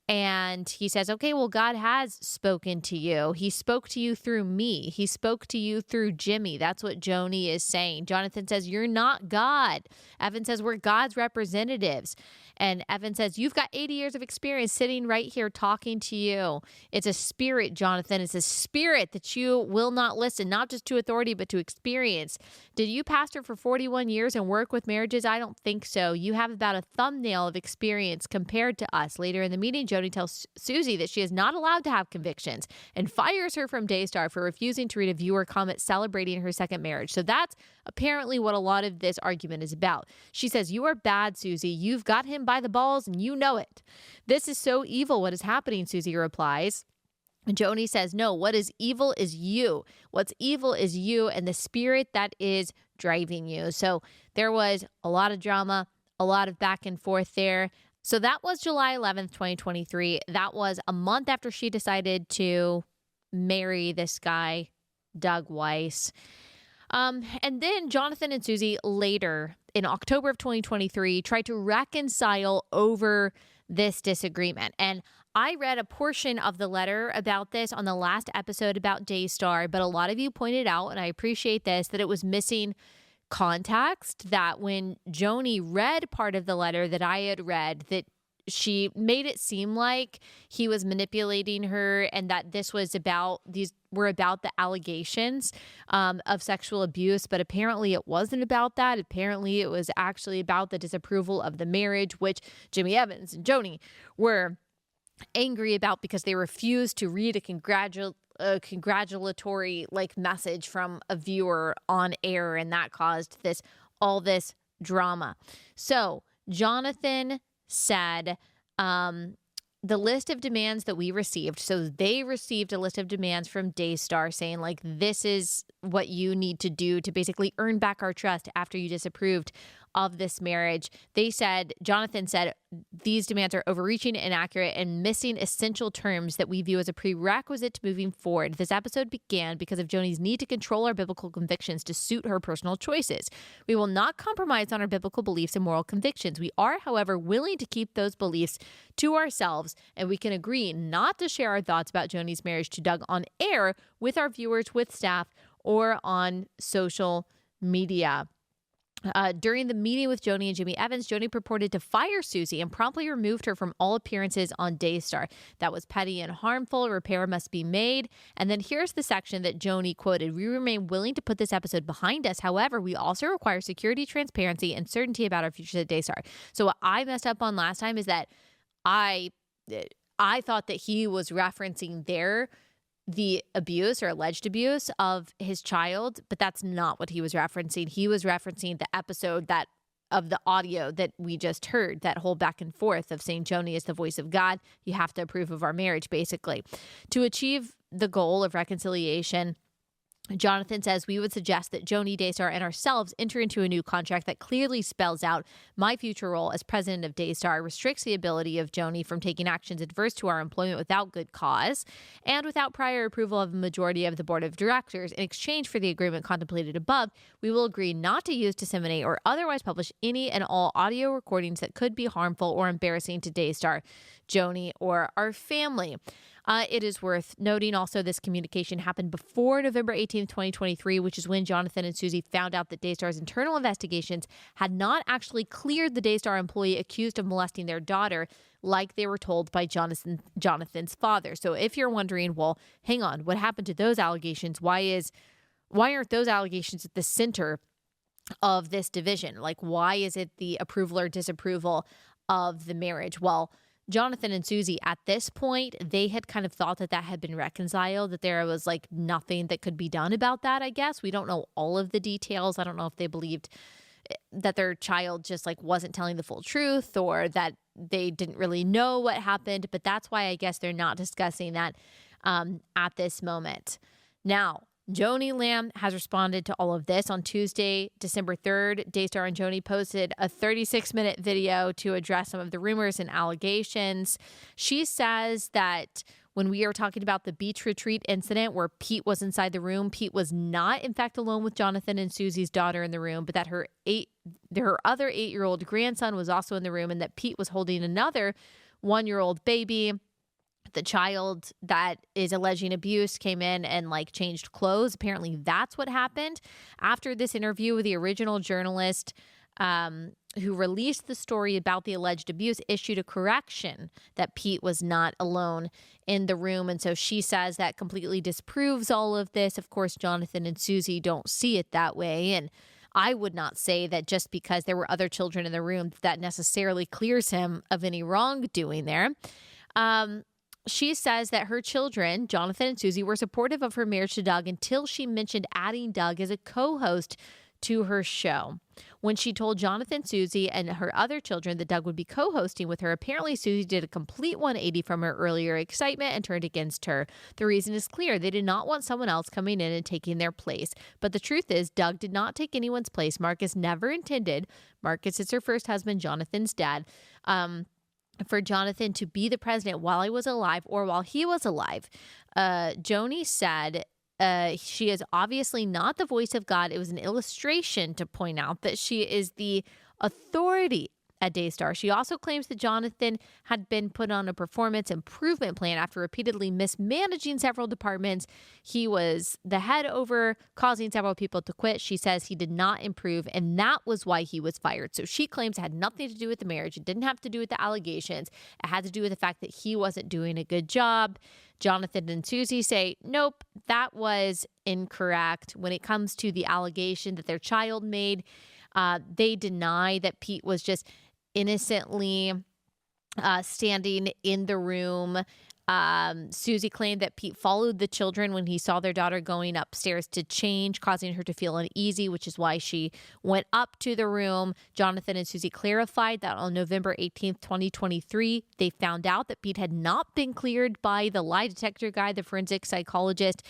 And he says, okay, well, God has spoken to you. He spoke to you through me. He spoke to you through Jimmy. That's what Joni is saying. Jonathan says, you're not God. Evan says, we're God's representatives. And Evan says, you've got 80 years of experience sitting right here talking to you. It's a spirit, Jonathan. It's a spirit that you will not listen, not just to authority, but to experience. Did you pastor for 41 years and work with marriages? I don't think so. You have about a thumbnail of experience compared to us. Later in the meeting, Joni tells Susie that she is not allowed to have convictions and fires her from Daystar for refusing to read a viewer comment celebrating her second marriage. So that's apparently what a lot of this argument is about. She says, you are bad, Susie. You've got him by the balls and you know it. This is so evil what is happening, Susie replies. Joni says, no, what is evil is you. What's evil is you and the spirit that is driving you. So there was a lot of drama, a lot of back and forth there. So that was July 11th, 2023. That was a month after she decided to marry this guy, Doug Weiss. And then Jonathan and Susie later in October of 2023 tried to reconcile over this disagreement. And I read a portion of the letter about this on the last episode about Daystar, but a lot of you pointed out, and I appreciate this, that it was missing context, that when Joni read part of the letter that I had read, that she made it seem like he was manipulating her and that this was about the allegations of sexual abuse. But apparently it wasn't about that. Apparently it was actually about the disapproval of the marriage, which Jimmy Evans and Joni were angry about because they refused to read a congratulatory message from a viewer on air, and that caused all this drama. So Jonathan said the list of demands that we received. So they received a list of demands from Daystar saying this is what you need to do to basically earn back our trust after you disapproved of this marriage. Jonathan said, these demands are overreaching, inaccurate, and missing essential terms that we view as a prerequisite to moving forward. This episode began because of Joni's need to control our biblical convictions to suit her personal choices. We will not compromise on our biblical beliefs and moral convictions. We are, however, willing to keep those beliefs to ourselves, and we can agree not to share our thoughts about Joni's marriage to Doug on air with our viewers, with staff, or on social media. During the meeting with Joni and Jimmy Evans, Joni purported to fire Susie and promptly removed her from all appearances on Daystar. That was petty and harmful. Repair must be made. And then here's the section that Joni quoted. We remain willing to put this episode behind us. However, we also require security, transparency, and certainty about our future at Daystar. So what I messed up on last time is that I thought that he was referencing the abuse or alleged abuse of his child, but that's not what he was referencing. He was referencing the episode of the audio that we just heard, that whole back and forth of saying Joni is the voice of God. You have to approve of our marriage, basically. To achieve the goal of reconciliation, Jonathan says we would suggest that Joni, Daystar, and ourselves enter into a new contract that clearly spells out my future role as president of Daystar, restricts the ability of Joni from taking actions adverse to our employment without good cause, and without prior approval of a majority of the board of directors. In exchange for the agreement contemplated above, we will agree not to use, disseminate, or otherwise publish any and all audio recordings that could be harmful or embarrassing to Daystar, Joni, or our family. It is worth noting also this communication happened before November 18th, 2023, which is when Jonathan and Susie found out that Daystar's internal investigations had not actually cleared the Daystar employee accused of molesting their daughter like they were told by Jonathan's father. So if you're wondering, well, hang on, what happened to those allegations? Why aren't those allegations at the center of this division? Why is it the approval or disapproval of the marriage? Well, Jonathan and Susie, at this point, they had kind of thought that had been reconciled, that there was nothing that could be done about that, I guess. We don't know all of the details. I don't know if they believed that their child just wasn't telling the full truth, or that they didn't really know what happened. But that's why I guess they're not discussing that at this moment. Now, Joni Lamb has responded to all of this. On Tuesday, December 3rd, Daystar and Joni posted a 36-minute video to address some of the rumors and allegations. She says that when we are talking about the beach retreat incident where Pete was inside the room, Pete was not, in fact, alone with Jonathan and Susie's daughter in the room, but that her other 8-year-old grandson was also in the room, and that Pete was holding another 1-year-old baby. The child that is alleging abuse came in and changed clothes. Apparently that's what happened. After this interview with the original journalist who released the story about the alleged abuse, issued a correction that Pete was not alone in the room. And so she says that completely disproves all of this. Of course, Jonathan and Susie don't see it that way. And I would not say that just because there were other children in the room, that necessarily clears him of any wrongdoing there. She says that her children, Jonathan and Susie, were supportive of her marriage to Doug until she mentioned adding Doug as a co-host to her show. When she told Jonathan, Susie, and her other children that Doug would be co-hosting with her, apparently Susie did a complete 180 from her earlier excitement and turned against her. The reason is clear. They did not want someone else coming in and taking their place. But the truth is, Doug did not take anyone's place. Marcus never intended. Marcus is her first husband, Jonathan's dad. For Jonathan to be the president while I was alive or while he was alive. Joni said she is obviously not the voice of God. It was an illustration to point out that she is the authority at Daystar. She also claims that Jonathan had been put on a performance improvement plan after repeatedly mismanaging several departments. He was the head over causing several people to quit. She says he did not improve, and that was why he was fired. So she claims it had nothing to do with the marriage. It didn't have to do with the allegations. It had to do with the fact that he wasn't doing a good job. Jonathan and Susie say, nope, that was incorrect. When it comes to the allegation that their child made, they deny that Pete was just innocently standing in the room. Susie claimed that Pete followed the children when he saw their daughter going upstairs to change, causing her to feel uneasy, which is why she went up to the room. Jonathan and Susie clarified that on November 18th, 2023, they found out that Pete had not been cleared by the lie detector guy, the forensic psychologist,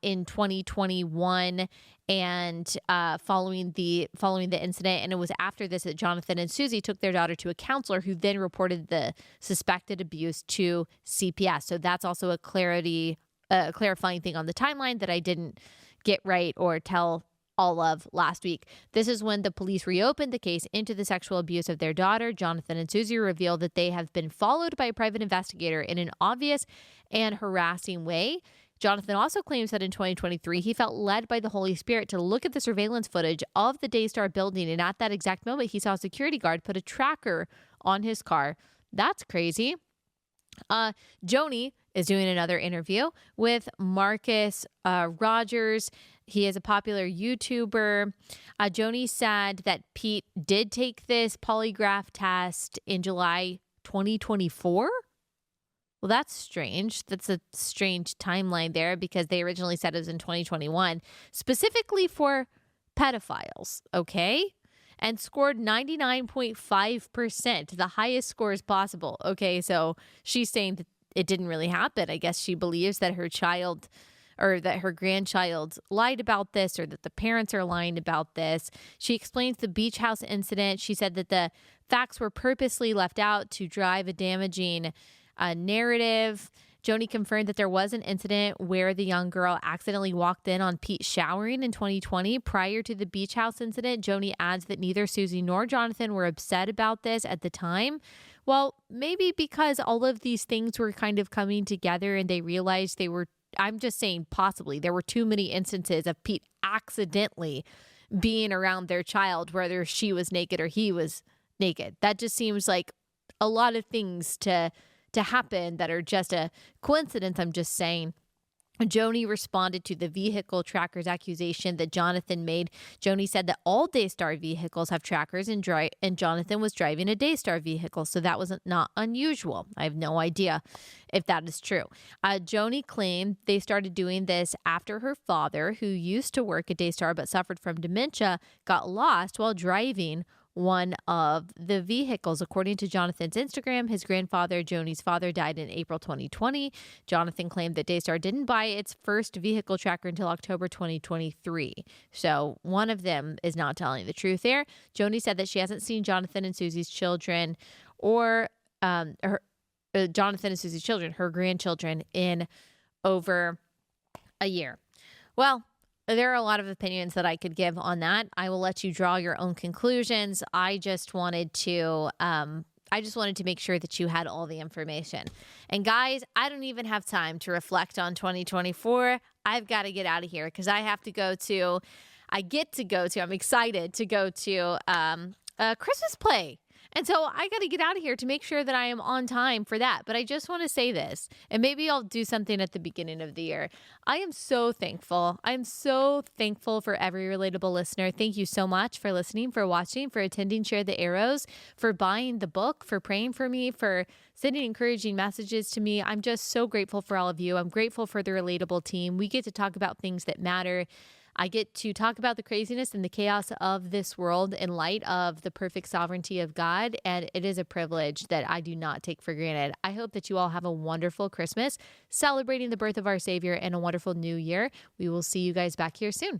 in 2021. And following the incident, and it was after this that Jonathan and Susie took their daughter to a counselor who then reported the suspected abuse to CPS. So that's also a clarifying thing on the timeline that I didn't get right or tell all of last week. This is when the police reopened the case into the sexual abuse of their daughter. Jonathan and Susie revealed that they have been followed by a private investigator in an obvious and harassing way. Jonathan also claims that in 2023, he felt led by the Holy Spirit to look at the surveillance footage of the Daystar building. And at that exact moment, he saw a security guard put a tracker on his car. That's crazy. Joni is doing another interview with Marcus Rogers. He is a popular YouTuber. Joni said that Pete did take this polygraph test in July 2024. Well, that's strange. That's a strange timeline there because they originally said it was in 2021, specifically for pedophiles, okay? And scored 99.5%, the highest scores possible. Okay, so she's saying that it didn't really happen. I guess she believes that her child or that her grandchild lied about this or that the parents are lying about this. She explains the beach house incident. She said that the facts were purposely left out to drive a damaging narrative. Joni confirmed that there was an incident where the young girl accidentally walked in on Pete showering in 2020 prior to the beach house incident. Joni adds that neither Susie nor Jonathan were upset about this at the time. Well, maybe because all of these things were kind of coming together and they realized I'm just saying possibly, there were too many instances of Pete accidentally being around their child, whether she was naked or he was naked. That just seems like a lot of things to happen that are just a coincidence. I'm just saying. Joni responded to the vehicle tracker's accusation that Jonathan made. Joni said that all Daystar vehicles have trackers and Jonathan was driving a Daystar vehicle, so that was not unusual. I have no idea if that is true. Joni claimed they started doing this after her father, who used to work at Daystar but suffered from dementia, got lost while driving one of the vehicles. According to Jonathan's Instagram, his grandfather, Joni's father, died in April 2020. Jonathan claimed that Daystar didn't buy its first vehicle tracker until October 2023. So one of them is not telling the truth there. Joni said that she hasn't seen Jonathan and Susie's children or her grandchildren, in over a year. Well, there are a lot of opinions that I could give on that. I will let you draw your own conclusions. I just wanted to make sure that you had all the information. And guys, I don't even have time to reflect on 2024. I've got to get out of here because I'm excited to go to a Christmas play. And so I got to get out of here to make sure that I am on time for that. But I just want to say this, and maybe I'll do something at the beginning of the year. I am so thankful. I'm so thankful for every relatable listener. Thank you so much for listening, for watching, for attending Share the Arrows, for buying the book, for praying for me, for sending encouraging messages to me. I'm just so grateful for all of you. I'm grateful for the Relatable team. We get to talk about things that matter. I get to talk about the craziness and the chaos of this world in light of the perfect sovereignty of God, and it is a privilege that I do not take for granted. I hope that you all have a wonderful Christmas, celebrating the birth of our Savior, and a wonderful New Year. We will see you guys back here soon.